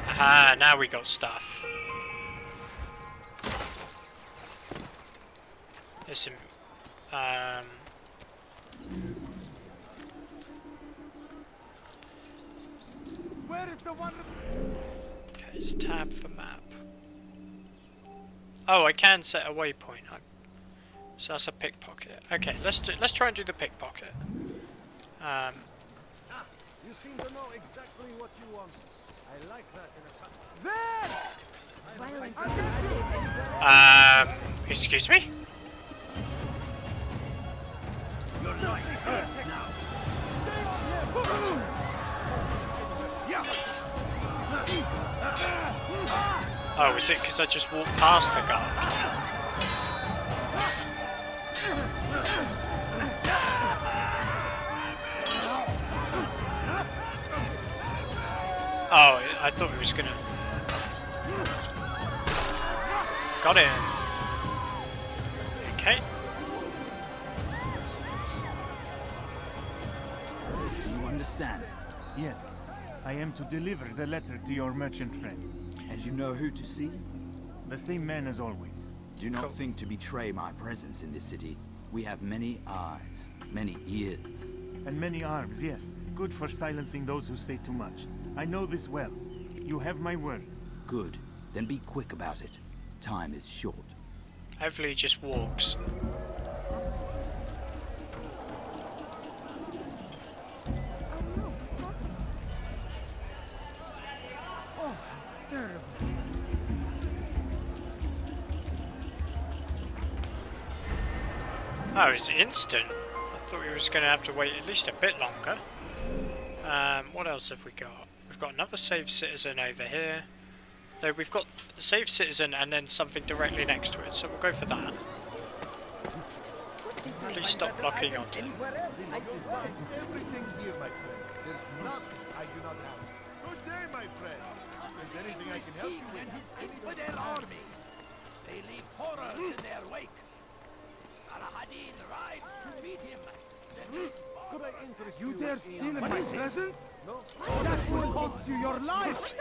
Aha, now we got stuff. There's some, Where is the one? okay, just tab for map. Oh, I can set a waypoint. So that's a pickpocket. Okay, let's try and do the pickpocket. You seem to know exactly what you want. I like that in a customer. Excuse me? Your life hurts now. Oh, is it because I just walked past the guard? Oh, I thought he was gonna... Got him. Okay. You understand? Yes. I am to deliver the letter to your merchant friend. And you know who to see? The same man as always. Do not think to betray my presence in this city. We have many eyes, many ears. And many arms, yes. Good for silencing those who say too much. I know this well. You have my word. Good. Then be quick about it. Time is short. Hopefully he just walks. Oh, it's instant. I thought we was going to have to wait at least a bit longer. What else have we got? We've got another save citizen over here. Though we've got save citizen and then something directly next to it, so we'll go for that. Please stop locking onto it. Everything here, my friend. There's nothing I do not have. Good day, my friend. Is there anything I can help you with? His infidel army. They leave horrors in their wake. Saladin rides to meet him. Could I interest you dare steal in my presence? No. That will cost you your life!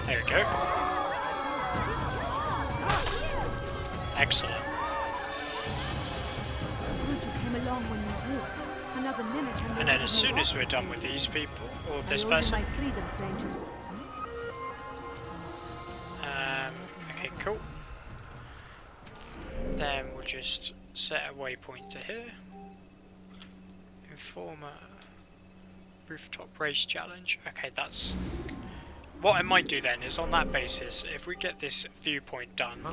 There we go. Excellent. You came along when you did. Another minute And then as soon as we're done with these people, or this person... okay, cool. Then we'll just set a waypoint to here. Informer... Rooftop race challenge. Okay, that's... What I might do then is on that basis, if we get this viewpoint done,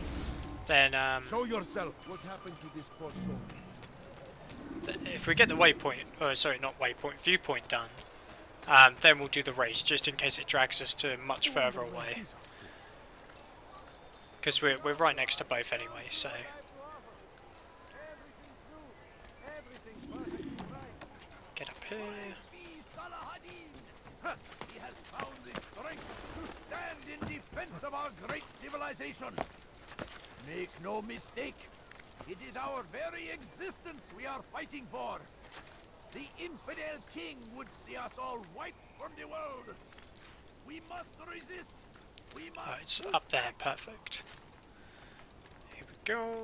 then show yourself. What happened to this poor soul? If we get the waypoint, sorry, not waypoint, viewpoint done, then we'll do the race, just in case it drags us to much further away. Because we're right next to both anyway, so... Get up here. He has found the strength to stand in defense of our great civilization. Make no mistake, it is our very existence we are fighting for. The infidel king would see us all wiped from the world. We must resist. We must. Oh, it's up there, perfect. go.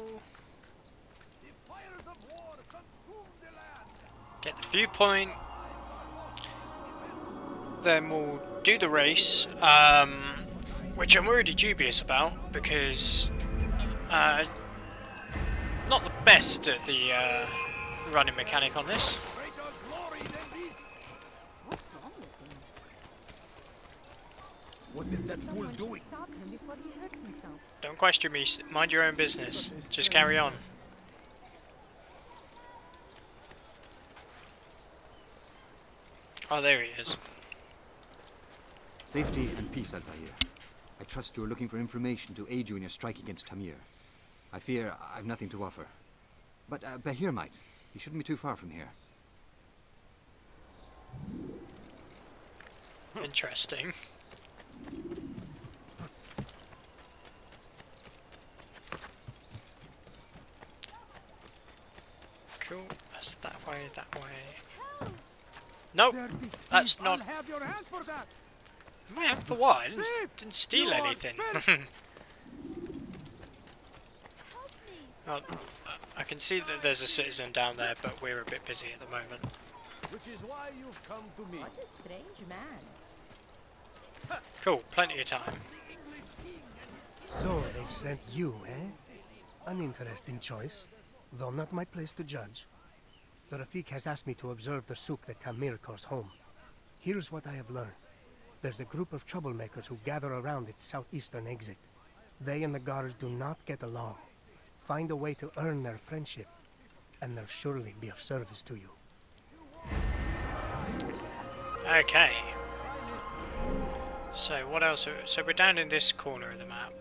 Get the viewpoint. Then we'll do the race, which I'm already dubious about because not the best at the running mechanic on this. What is that fool doing? Don't question me, mind your own business. Just carry on. Oh, there he is. Safety and peace, Altair. I trust you are looking for information to aid you in your strike against Tamir. I fear I've nothing to offer. But Bahir might. He shouldn't be too far from here. Interesting. Cool. That's that way, that way. Nope, that's not. Have your hand for that. My hand for what? I didn't steal anything. Well, I can see that there's a citizen down there, but we're a bit busy at the moment. Which is why you've come to me. What a strange man. Cool, plenty of time. So they've sent you, eh? An interesting choice, though not my place to judge. The Rafik has asked me to observe the souk that Tamir calls home. Here's what I have learned. There's a group of troublemakers who gather around its southeastern exit. They and the guards do not get along. Find a way to earn their friendship, and they'll surely be of service to you. Okay. So what else? So we're down in this corner of the map.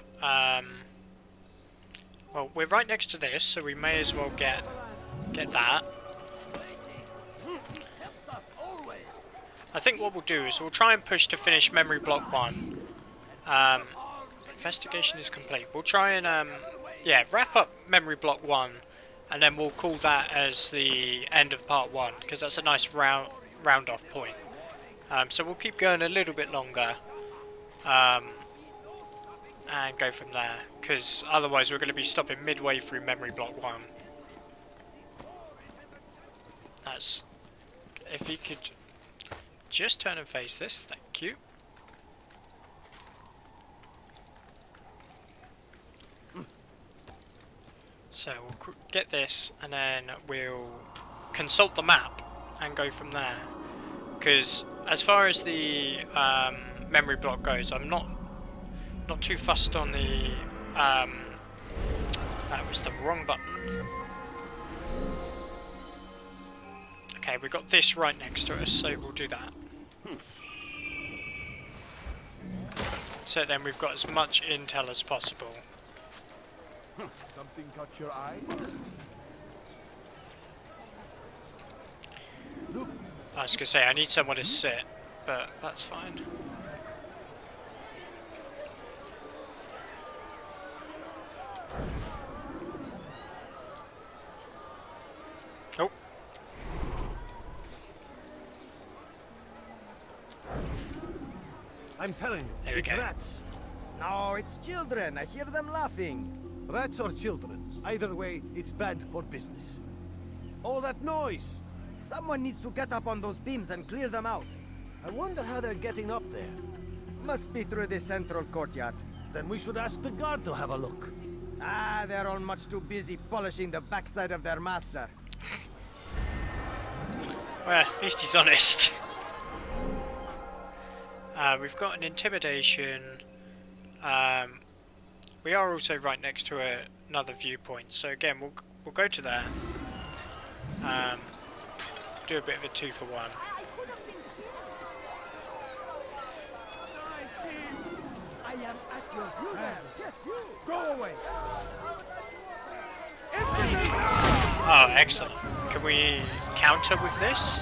Well, we're right next to this, so we may as well get that. I think what we'll do is we'll try and push to finish memory block 1. Investigation is complete. We'll try and yeah, wrap up memory block 1, and then we'll call that as the end of part 1 because that's a nice round off point. So we'll keep going a little bit longer and go from there, because otherwise we're going to be stopping midway through memory block 1. That's, if you could just turn and face this, thank you. So we'll get this, and then we'll consult the map and go from there. Because as far as the memory block goes, I'm not too fussed on the. That was the wrong button. Okay, we've got this right next to us, so we'll do that. So then we've got as much intel as possible. Something caught your eye? Look. I was going to say, I need somewhere to sit, but that's fine. Oh. I'm telling you, There we it's go. rats. No, it's children. I hear them laughing. Rats or children. Either way, it's bad for business. All that noise! Someone needs to get up on those beams and clear them out. I wonder how they're getting up there. Must be through the central courtyard. Then we should ask the guard to have a look. Ah, they're all much too busy polishing the backside of their master. Well, at least he's honest. We've got an intimidation. We are also right next to another viewpoint, so again we'll go to there. Do a bit of a 2 for 1. I am at your service. Go away. Oh, excellent. Can we counter with this?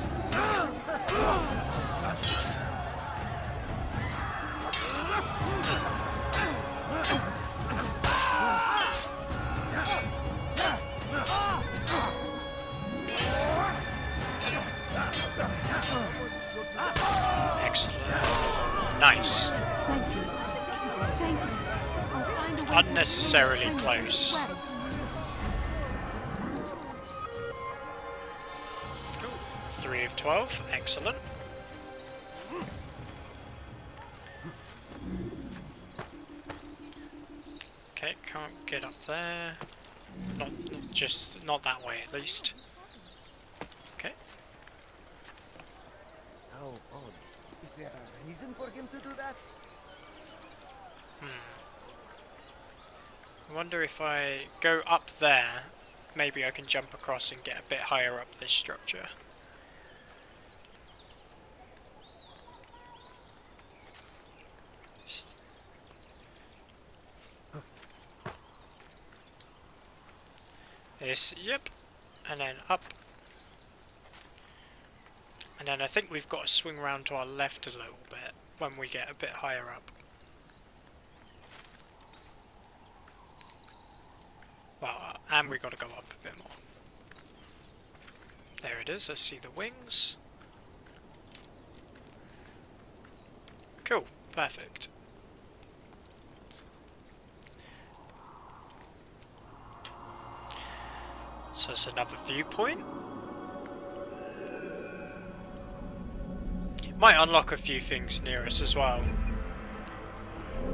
Excellent. Nice. Thank you. Thank you. I'll find a way to Unnecessarily close. Well, 3 of 12. Excellent. Okay, can't get up there. Not that way at least. Okay. How odd. Is there a reason for him to do that? I wonder if I go up there, maybe I can jump across and get a bit higher up this structure. Yep, and then up, and then I think we've got to swing around to our left a little bit when we get a bit higher up. Well, and we got to go up a bit more. There it is, I see the wings. Cool, perfect. So it's another viewpoint. Might unlock a few things near us as well.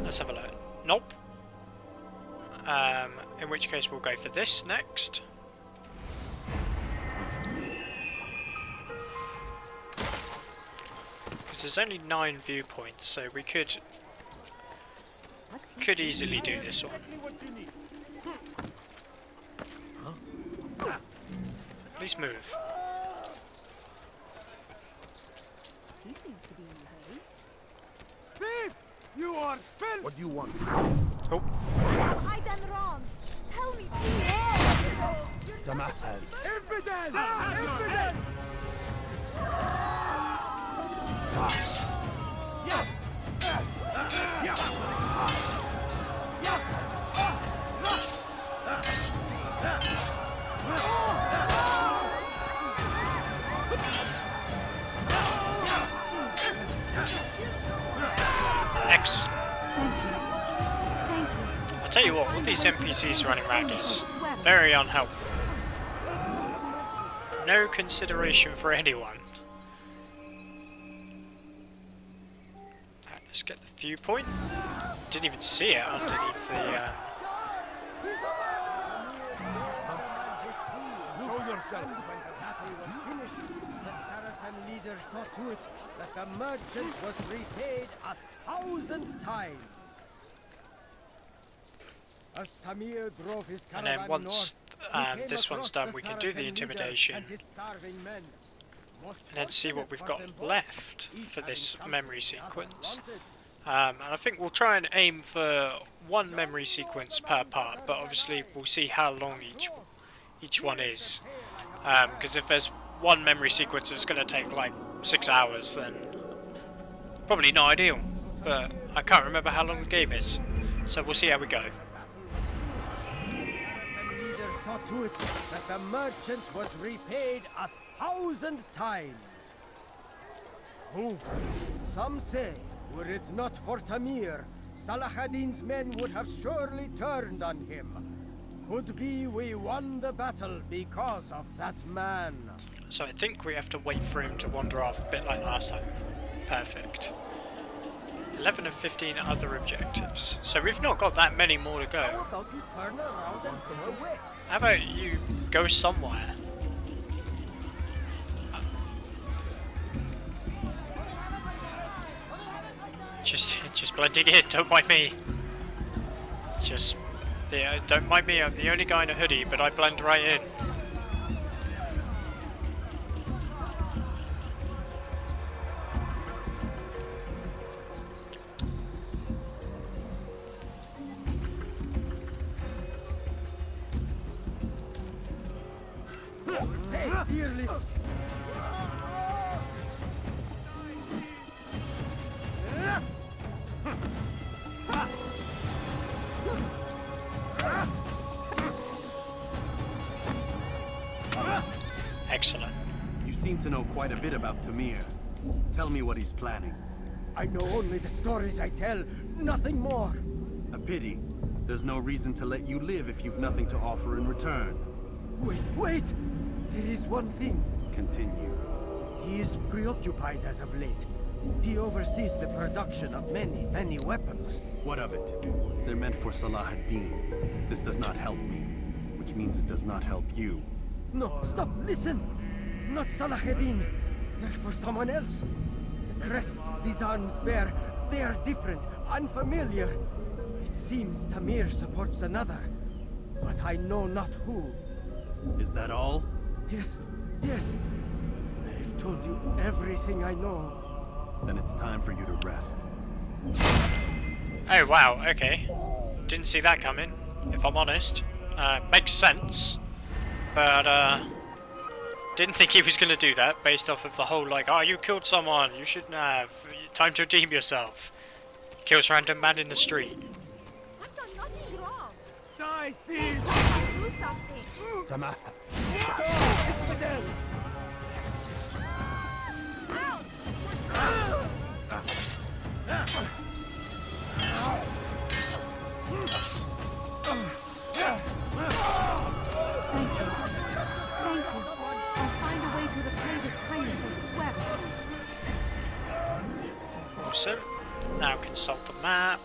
Let's have a look. Nope. In which case we'll go for this next. Because there's only 9 viewpoints, so we could easily do this one. Please move. Thief! You are filth! What do you want? Oh. I done wrong. Tell me, please. Tamahal. Infidel! Infidel! X. I'll tell you what, all these NPCs running around is very unhelpful. No consideration for anyone. Alright, let's get the viewpoint. Didn't even see it underneath the... Show yourself. When the battle was finished, the Saracen leader saw to it that the merchant was repaid 1,000 times. As Tamir drove his And caravan then once north, this one's done, we can do the intimidation. And then see what we've got left for this memory sequence. And I think we'll try and aim for 1 memory sequence per part, but obviously we'll see how long each one is. Because if there's 1 memory sequence that's going to take like 6 hours, then probably not ideal. But I can't remember how long the game is, so we'll see how we go. Saw to it that the merchant was repaid 1,000 times. Who? Some say, were it not for Tamir, Salah ad-Din's men would have surely turned on him. Could be we won the battle because of that man. So I think we have to wait for him to wander off, a bit like last time. Perfect. 11 of 15 other objectives. So we've not got that many more to go. How about you go somewhere? Just blending in, don't mind me. Don't mind me, I'm the only guy in a hoodie, but I blend right in. Excellent. You seem to know quite a bit about Tamir. Tell me what he's planning. I know only the stories I tell, nothing more. A pity. There's no reason to let you live if you've nothing to offer in return. Wait! There is one thing. Continue. He is preoccupied as of late. He oversees the production of many, many weapons. What of it? They're meant for Salah ad-Din. This does not help me, which means it does not help you. No, stop, listen! Not Salah ad-Din. They're for someone else. The crests these arms bear, they are different, unfamiliar. It seems Tamir supports another, but I know not who. Is that all? Yes, yes. I've told you everything I know. Then it's time for you to rest. Oh wow, okay. Didn't see that coming, if I'm honest. Makes sense. But didn't think he was going to do that based off of the whole like, oh, you killed someone, you shouldn't have. Time to redeem yourself. Kills random man in the street. I've done nothing wrong. Die, thief! Do something. Tama. Infidel! Thank you. Thank you. I'll find a way to repay this kindness, I swear. Awesome. Now consult the map.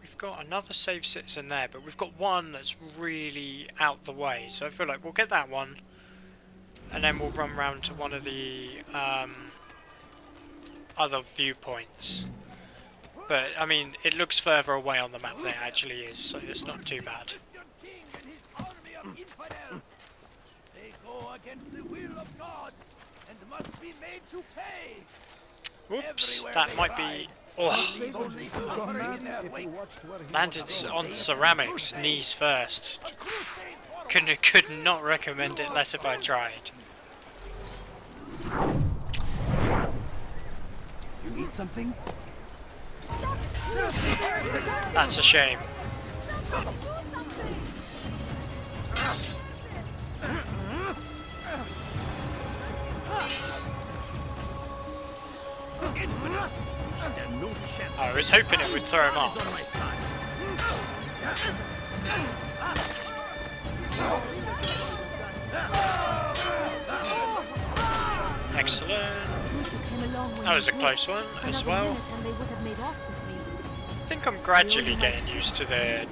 We've got another save citizen there, but we've got one that's really out the way. So I feel like we'll get that one, and then we'll run round to one of the other viewpoints. But I mean, it looks further away on the map than it actually is, so it's not too bad. They go against the will of God and must be made to pay. Whoops, that might be. Oh, landed on ceramics, knees first. Could not recommend it less if I tried. You need something? That's a shame. I was hoping it would throw him off. Excellent. That was a close one as well. I think I'm gradually getting used to the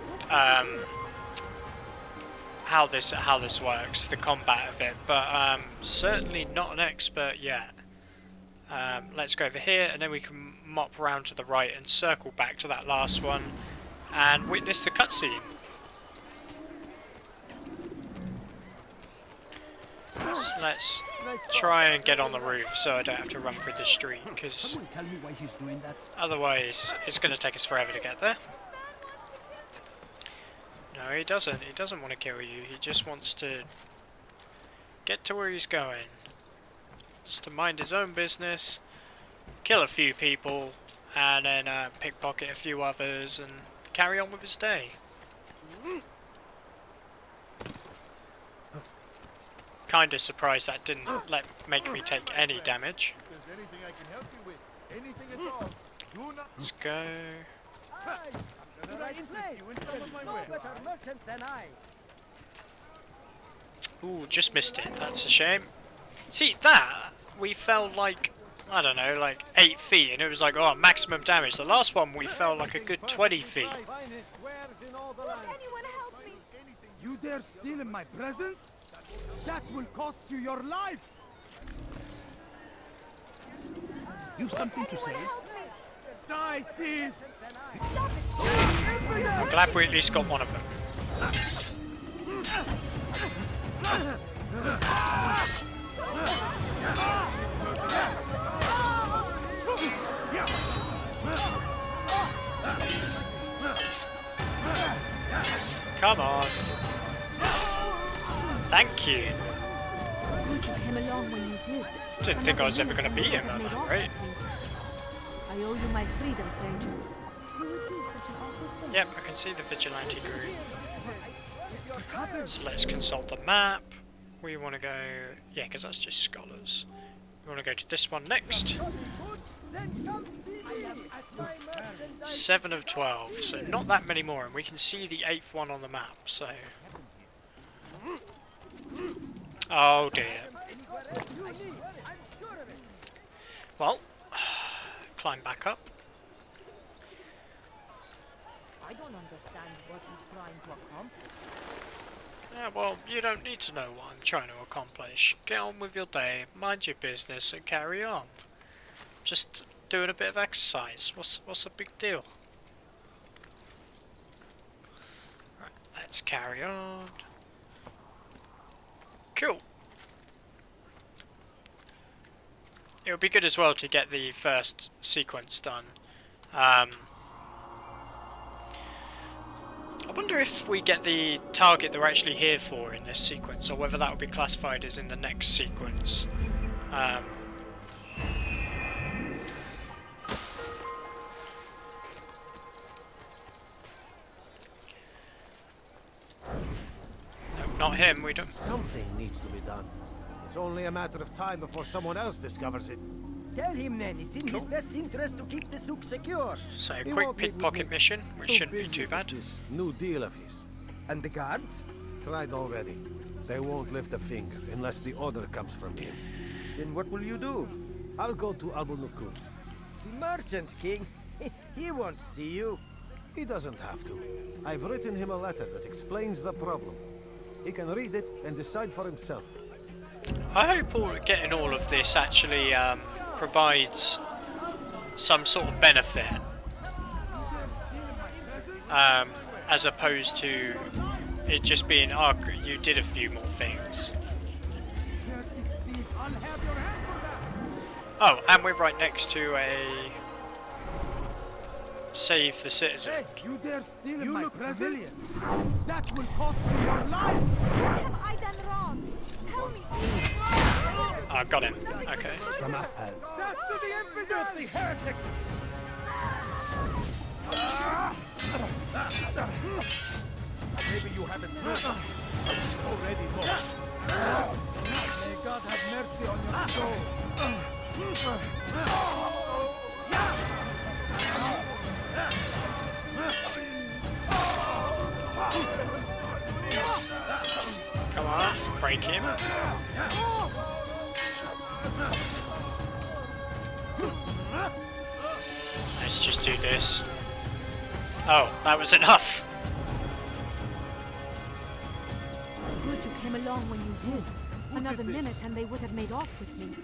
how this works, the combat of it, but certainly not an expert yet. Let's go over here, and then we can mop round to the right and circle back to that last one and witness the cutscene. So let's try and get on the roof so I don't have to run through the street, because Tell me why he's doing that. otherwise it's going to take us forever to get there. No, he doesn't. He doesn't want to kill you. He just wants to get to where he's going. Just to mind his own business, kill a few people, and then pickpocket a few others and carry on with his day. Kinda surprised that didn't make me take any damage. Let's go. Ooh, just missed it. That's a shame. See, that, we fell like, I don't know, like 8 feet, and it was like, oh, maximum damage. The last one, we fell like a good 20 feet. You dare steal in my presence? That will cost you your life! You've something to say? Die, thief! I'm glad we at least got one of them. Come on. Thank you. You came along when you did. Didn't think I was ever going to beat him at that rate. I owe you my freedom, stranger. You would do such an awful thing. Yep, I can see the vigilante group. So let's consult the map. We want to go... yeah, because that's just scholars. We want to go to this one next. 7 of 12, so not that many more, and we can see the 8th one on the map, so... Oh dear. Well, climb back up. I don't understand what he's trying to accomplish. Yeah, well, you don't need to know what I'm trying to accomplish. Get on with your day, mind your business, and carry on. Just doing a bit of exercise. What's the big deal? Right, let's carry on. Cool. It would be good as well to get the first sequence done. I wonder if we get the target that we're actually here for in this sequence, or whether that will be classified as in the next sequence. No, not him, we don't... Something needs to be done. It's only a matter of time before someone else discovers it. Tell him then, it's in his best interest to keep the souk secure. So a He quick won't meet with pickpocket me. mission, which Too shouldn't be busy too with bad. This new deal of his. And the guards? Tried already. They won't lift a finger unless the order comes from him. Then what will you do? I'll go to Albulnukun. The merchant king? He won't see you. He doesn't have to. I've written him a letter that explains the problem. He can read it and decide for himself. I hope getting all of this actually provides some sort of benefit, as opposed to it just being, oh, you did a few more things. Oh, and we're right next to a save the citizen. You dare steal in my pavilion? That will cost you your life! What have I done wrong? Tell me. I got him. Okay. That's to the infidels, the heretic! Maybe you haven't heard. It's already lost. May God have mercy on your soul. Come on, break him. Let's just do this. Oh, that was enough. Good you came along when you did. Another minute and they would have made off with me.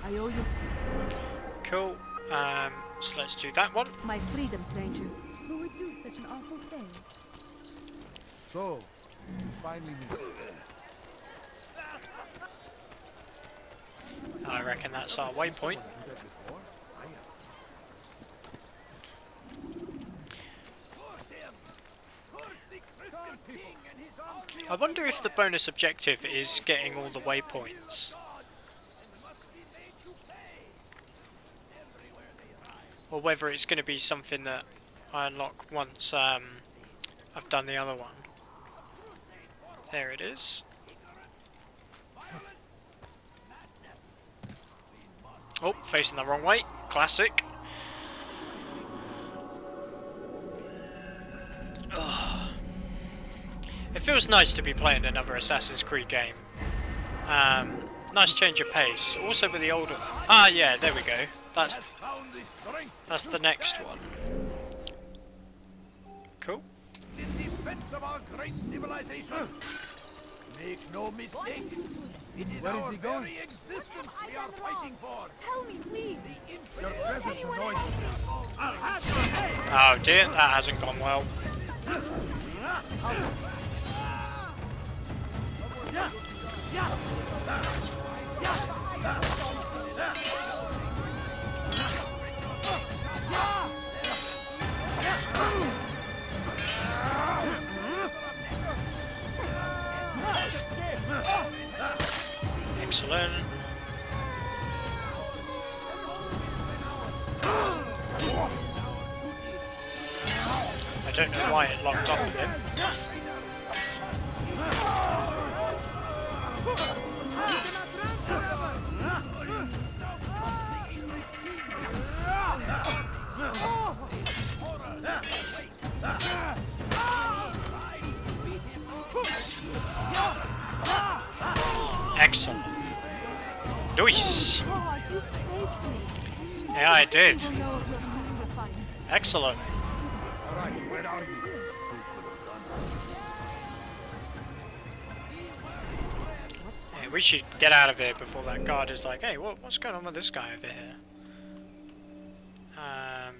I owe you. Cool. So let's do that one. My freedom, stranger. Who would do such an awful thing? So, you finally meet. I reckon that's our waypoint. I wonder if the bonus objective is getting all the waypoints. Or whether it's going to be something that I unlock once I've done the other one. There it is. Oh, facing the wrong way. Classic. Ugh. It feels nice to be playing another Assassin's Creed game. Nice change of pace. Also with the older... Ah, yeah, there we go. That's the next one. Cool. In defense of our great civilization. Make no mistake. It is Where is our he going? very existence we are fighting for. Tell me, please. Your presence annoys me. I'll have your head. Oh dear, that hasn't gone well. Excellent. I don't know why it locked up with him. Excellent. Nice. Oh, you saved me. Yeah, I did. People know of your sacrifice. Excellent. Alright, where are you? Yeah, we should get out of here before that guard is like, hey, what's going on with this guy over here?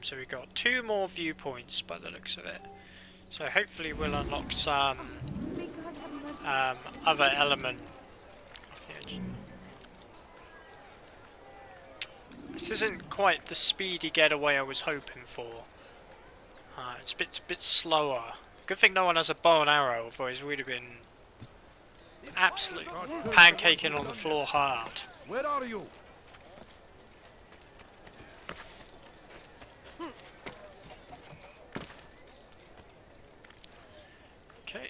So we got 2 more viewpoints by the looks of it. So hopefully we'll unlock some other element of the engine. This isn't quite the speedy getaway I was hoping for. It's a bit slower. Good thing no one has a bow and arrow, otherwise we'd have been absolutely pancaking on the floor hard. Where are you? Okay.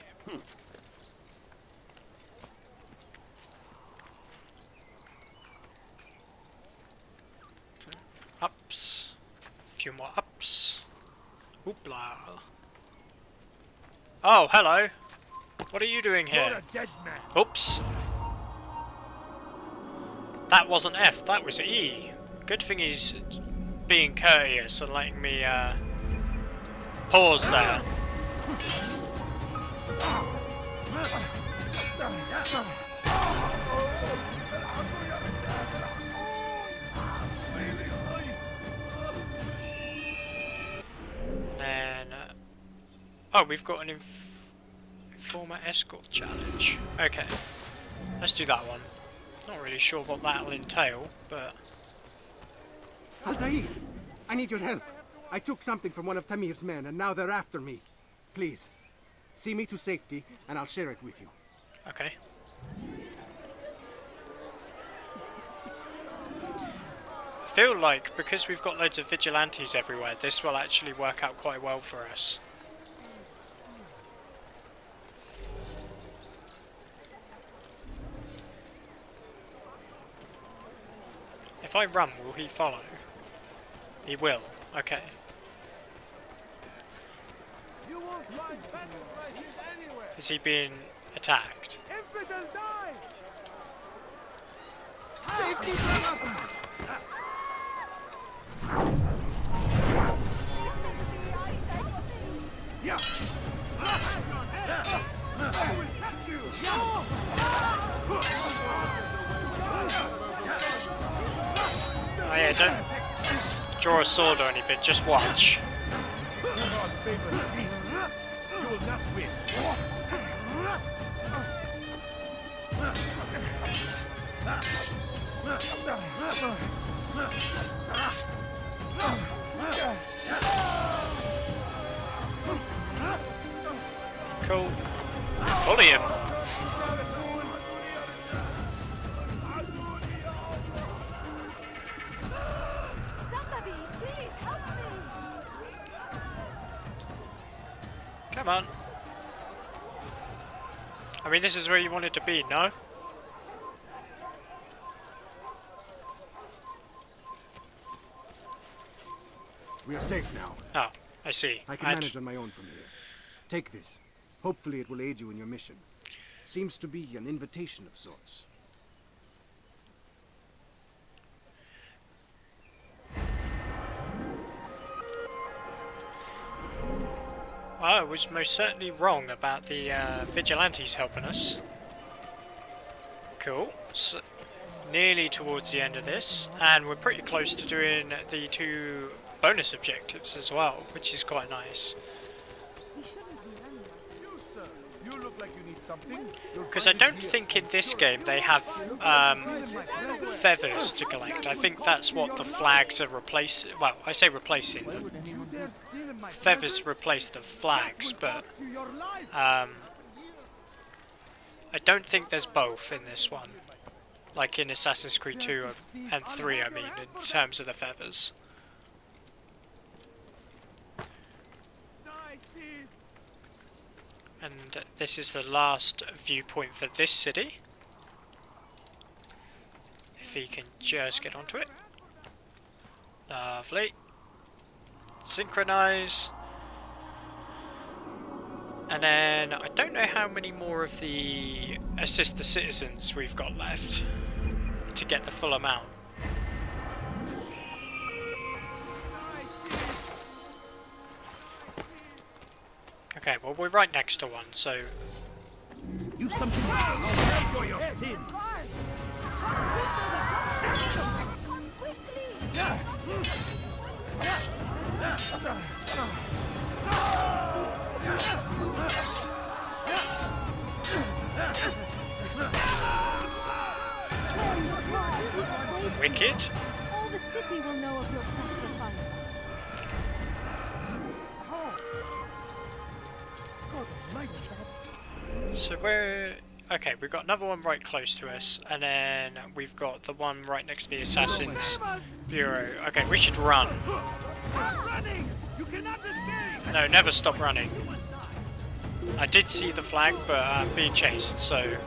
Ups. A few more ups. Hoopla. Oh, hello. What are you doing here? You're a dead man. Oops. That wasn't F, that was E. Good thing he's being courteous and letting me pause there. And then, oh, we've got an informer escort challenge. Okay, let's do that one. Not really sure what that'll entail, but Altair, I need your help. I took something from one of Tamir's men, and now they're after me. Please, see me to safety, and I'll share it with you. okay. I feel like because we've got loads of vigilantes everywhere, this will actually work out quite well for us. If I run, will he follow? He will. Okay. You won't find battle like this anywhere. Is he being attacked? Infidel die! Safety, Yeah. I will catch you. Oh yeah, don't draw a sword or anything, just watch. You will not win. Cool. Bully him. Somebody, please help me. Come on. I mean, this is where you wanted to be, no? We are safe now. Oh, I see. I can manage on my own from here. Take this. Hopefully it will aid you in your mission. Seems to be an invitation of sorts. Well, I was most certainly wrong about the vigilantes helping us. Cool. So, nearly towards the end of this, and we're pretty close to doing the 2 bonus objectives as well, which is quite nice. You look like you need something. Because I don't think in this game they have feathers to collect. I think that's what the flags are replacing. Well, I say replacing. The feathers replace the flags, but I don't think there's both in this one. Like in Assassin's Creed 2 and 3, I mean, in terms of the feathers. And this is the last viewpoint for this city. If he can just get onto it. Lovely. Synchronize. And then I don't know how many more of the assist the citizens we've got left to get the full amount. Okay, well we're right next to one, so You something for your sin. wicked. All the city will know of your sacrifice. So we're... Okay, we've got another one right close to us, and then we've got the one right next to the Assassin's Bureau. Okay, we should run. No, never stop running. I did see the flag, but I'm being chased, so...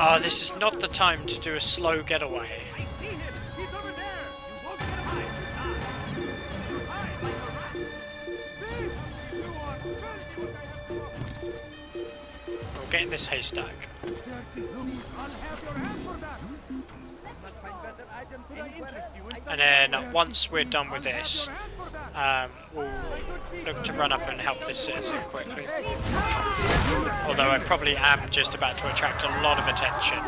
Oh, this is not the time to do a slow getaway. We'll get in this haystack. And then once we're done with this, we'll look to run up and help this citizen quickly. Although I probably am just about to attract a lot of attention.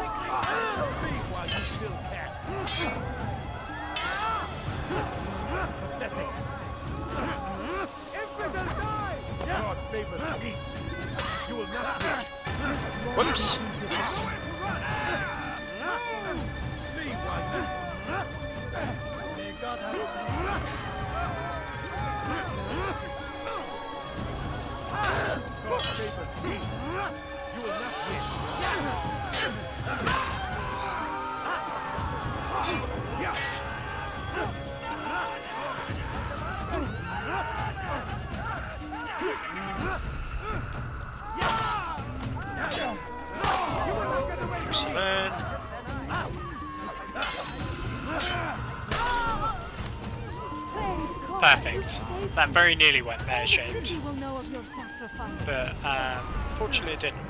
Whoops. Excellent. Perfect. That very nearly went pear-shaped. But fortunately it didn't.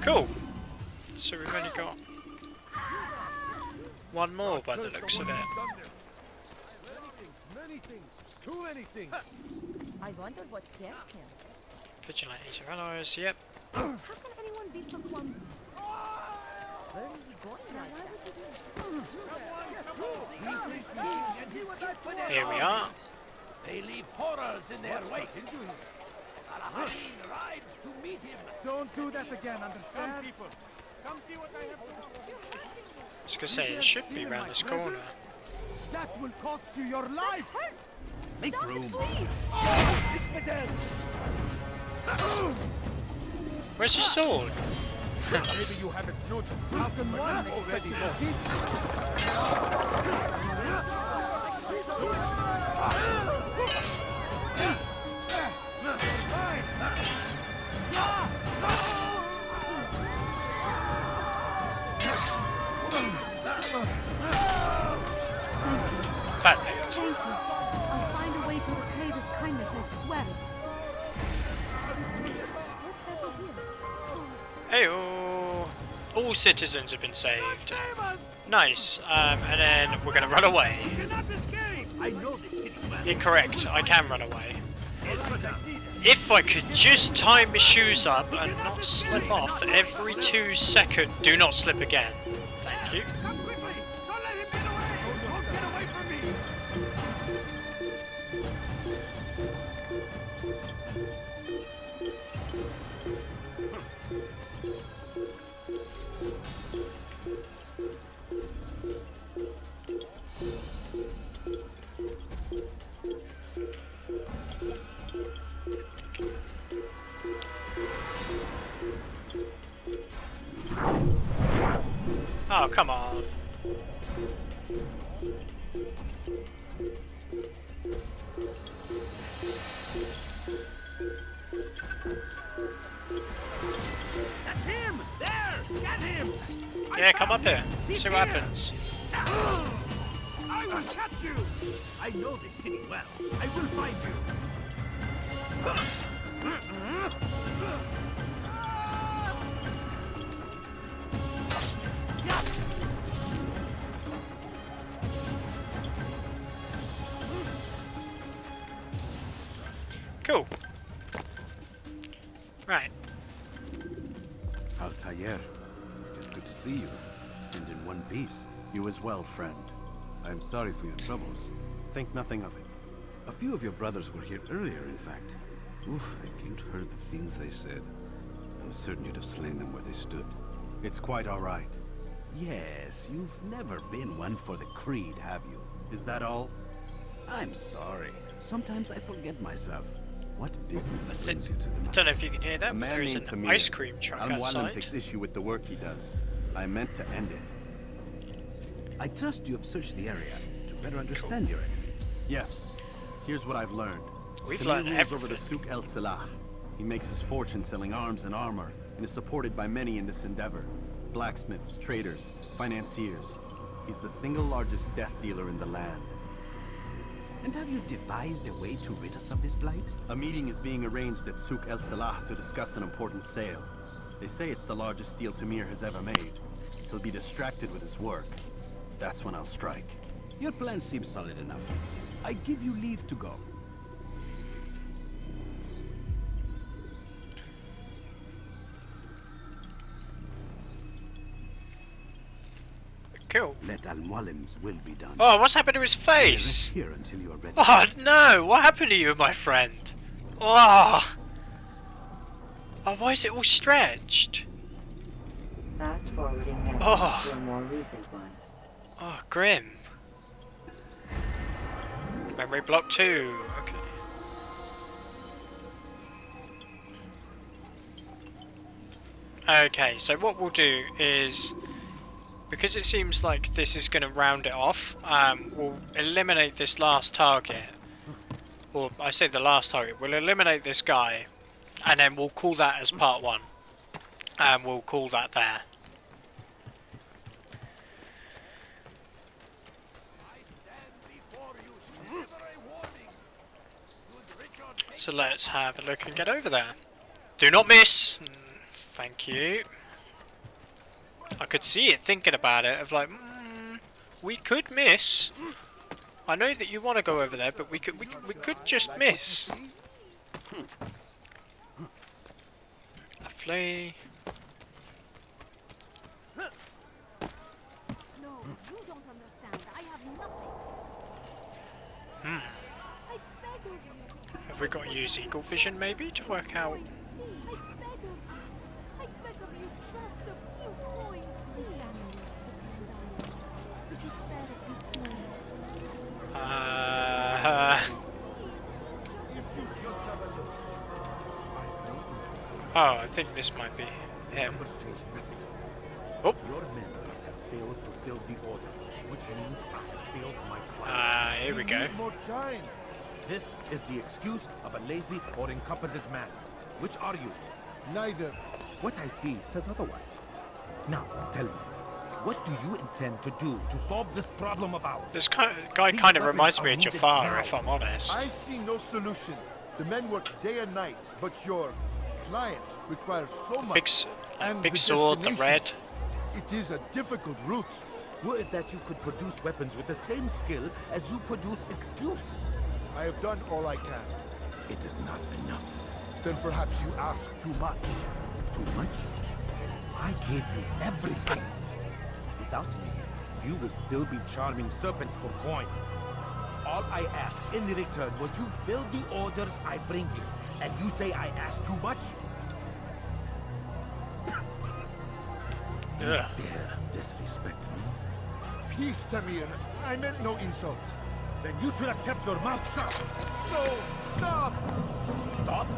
Cool. So we've only got one more by the looks of it. Too many things. I wonder what scares him. Vigilantes are allies, yep. How can anyone be so clumsy? Where is he going like that? Here we are. They leave horrors in their wake. Saladin rides to meet him. Don't do that again, understand? People, come see what I have to do. I was gonna say, it should be around this corner. That will cost you your life. Make room. Where's your sword? Maybe you haven't noticed. How can one already Perfect. Thank you. I'll find a way to repay this kindness, I swear it. Heyo! All citizens have been saved. Nice. And then we're gonna run away. Incorrect. I can run away. If I could just tie my shoes up and not slip off every 2 seconds. Do not slip again. Thank you. Oh, come on. That's him! There! Get him! Yeah, come up here. See what happens. I will catch you! I I know this city well. I will find you. Cool. Right. Altair, it is good to see you, and in one piece. You as well, friend. I am sorry for your troubles. Think nothing of it. A few of your brothers were here earlier, in fact. Oof, if you'd heard the things they said, I'm certain you'd have slain them where they stood. It's quite all right. Yes, you've never been one for the Creed, have you? Is that all? I'm sorry. Sometimes I forget myself. What business brings you to the I don't know if you can hear that, A but man there is named an Tamir. ice cream truck Al-Mualim outside. takes issue with the work he does. I meant to end it. I trust you have searched the area to better understand your enemy. Yes. Here's what I've learned. We've Tamir learned rules over the everything. Souk El Salah. He makes his fortune selling arms and armor, and is supported by many in this endeavor. Blacksmiths, traders, financiers. He's the single largest death dealer in the land. And have you devised a way to rid us of this blight? A meeting is being arranged at Souk El Salah to discuss an important sale. They say it's the largest deal Tamir has ever made. He'll be distracted with his work. That's when I'll strike. Your plan seems solid enough. I give you leave to go. Cool. Let Al-Mualim's will be done. Oh, what's happened to his face? Here until you are ready. Oh no! What happened to you, my friend? Oh! Oh, why is it all stretched? Fast forwarding now to a more recent one. Oh, grim. Memory block 2. Okay. Okay, so what we'll do is, because it seems like this is going to round it off, we'll eliminate this last target. Or, I say the last target, we'll eliminate this guy, and then we'll call that as part 1. And we'll call that there. So let's have a look and get over there. Do not miss! Thank you. I could see it thinking about it, of like, we could miss. I know that you want to go over there, but we could just miss. A flea. No, you don't understand. I have nothing. I beg of you. Have we got to use eagle vision maybe to work out? I beg of you, just a few coins. The animals depend on you. Would you spare a few coins? Oh, I think this might be him. Oh. Your men have failed to fill the order, which means I have failed my plan. Here we go. More time. This is the excuse of a lazy or incompetent man. Which are you? Neither. What I see says otherwise. Now, tell me, what do you intend to do to solve this problem of ours? This guy kind of reminds me of Jafar, if I'm honest. I see no solution. The men work day and night, but your client requires so much. Big sword, the red. It is a difficult route. Were it that you could produce weapons with the same skill as you produce excuses. I have done all I can. It is not enough. Then perhaps you ask too much. Too much? I gave you everything. Without me, you would still be charming serpents for coin. All I ask in return was you fill the orders I bring you. And you say I ask too much? You dare disrespect me? Peace, Tamir. I meant no insult. Then you should have kept your mouth shut. No! Stop! Stop?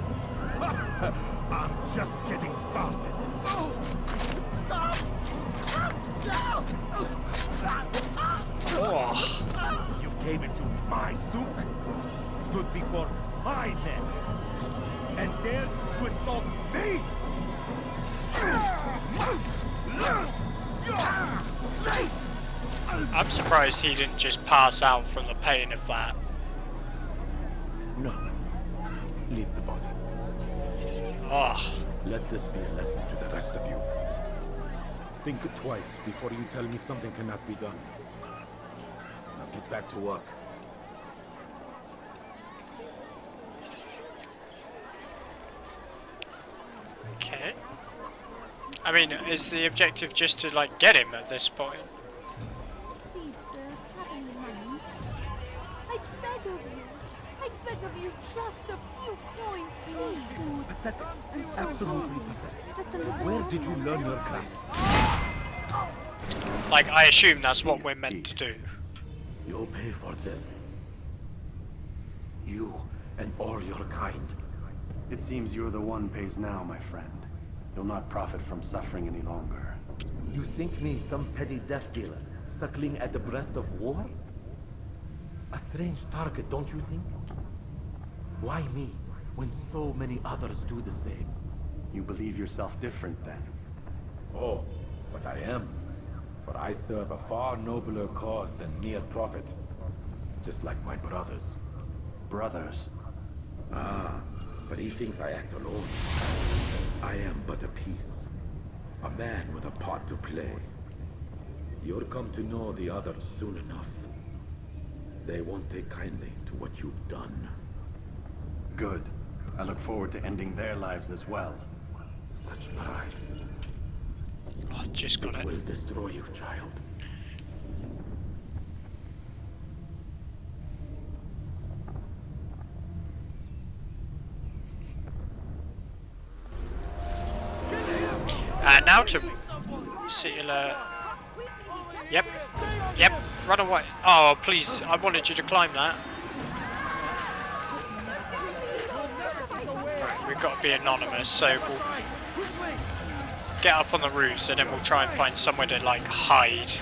I'm just getting started. No! Stop! You came into my souk, stood before my men, and dared to insult me? I'm surprised he didn't just pass out from the pain of that. Leave the body. Oh. Let this be a lesson to the rest of you. Think twice before you tell me something cannot be done. Now get back to work. Okay. I mean, is the objective just to, like, get him at this point? Please, sir, have any money? I beg of you. I beg of you just a few coins, please. Pathetic. Absolutely pathetic. Just a little Where did you learn your craft? Like, I assume that's what we're meant to do. You'll pay for this. You and all your kind. It seems you're the one pays now, my friend. You'll not profit from suffering any longer. You think me some petty death dealer, suckling at the breast of war? A strange target, don't you think? Why me, when so many others do the same? You believe yourself different, then? Oh, but I am. For I serve a far nobler cause than mere profit. Just like my brothers. Brothers? Ah, but he thinks I act alone. I am but a piece. A man with a part to play. You'll come to know the others soon enough. They won't take kindly to what you've done. Good. I look forward to ending their lives as well. Such pride. Oh, just got it. It will destroy you, child. Now to see. Yep. Yep. Run away. Oh, please! I wanted you to climb that. Right, we've got to be anonymous, so we'll get up on the roofs and then we'll try and find somewhere to, like, hide.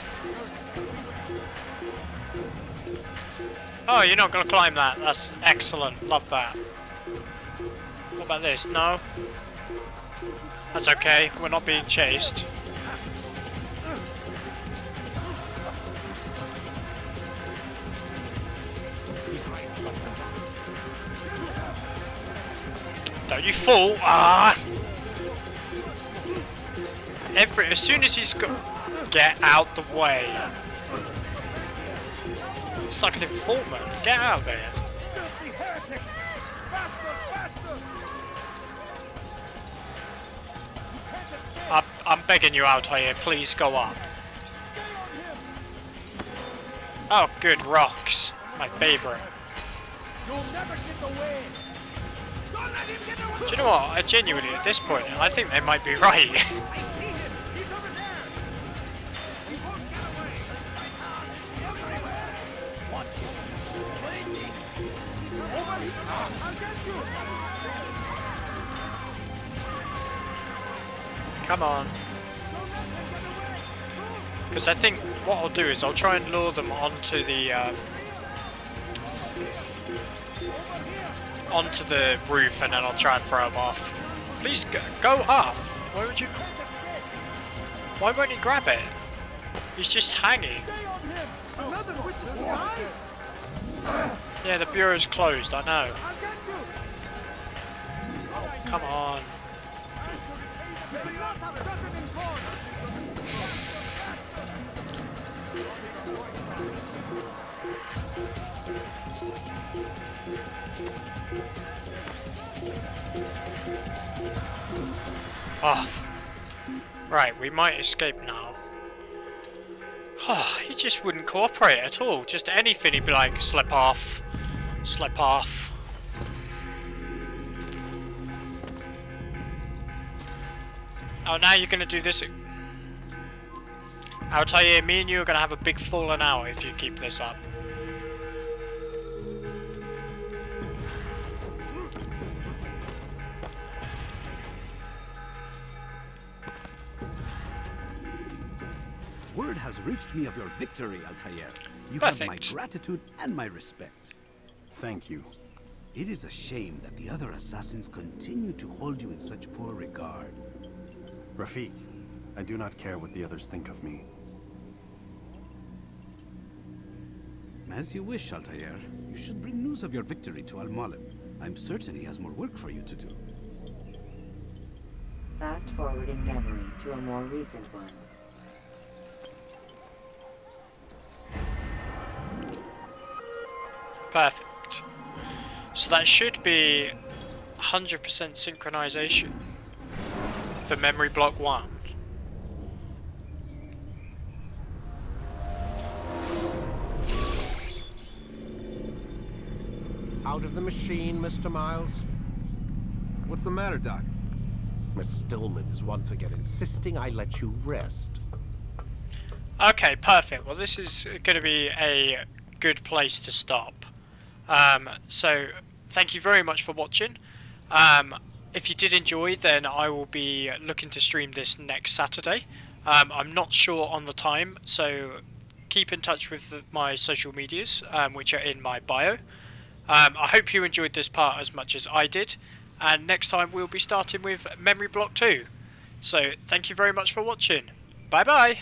Oh, you're not going to climb that. That's excellent. Love that. What about this? No? That's okay. We're not being chased. Don't you fall! Ah! As soon as he's got, get out the way. It's like an informant. Get out of there. I'm begging you out here. Please go up. Oh, good rocks. My favorite. Do you know what? I genuinely, at this point, I think they might be right. Come on. Because I think what I'll do is I'll try and lure them onto the roof, and then I'll try and throw them off. Please go up. Why would you? Why won't he grab it? He's just hanging. Yeah, the bureau's closed. I know. Come on. Oh. Right, we might escape now. Oh, he just wouldn't cooperate at all. Just anything, he'd be like, slip off. Slip off. Oh, now you're gonna do this. I'll tell you, me and you are gonna have a big falling out if you keep this up. Word has reached me of your victory, Altair. You Perfect. have my gratitude and my respect. Thank you. It is a shame that the other assassins continue to hold you in such poor regard. Rafik, I do not care what the others think of me. As you wish, Altair. You should bring news of your victory to Al-Mualim. I'm certain he has more work for you to do. Fast forwarding memory to a more recent one. Perfect. So that should be 100% synchronization for memory block 1. Out of the machine, Mr. Miles. What's the matter, Doc? Miss Stillman is once again insisting I let you rest. Okay, perfect. Well, this is going to be a good place to stop. So, thank you very much for watching. If you did enjoy, then I will be looking to stream this next Saturday. I'm not sure on the time, so keep in touch with my social medias, which are in my bio. I hope you enjoyed this part as much as I did, and next time we'll be starting with Memory Block 2. So, thank you very much for watching. Bye bye!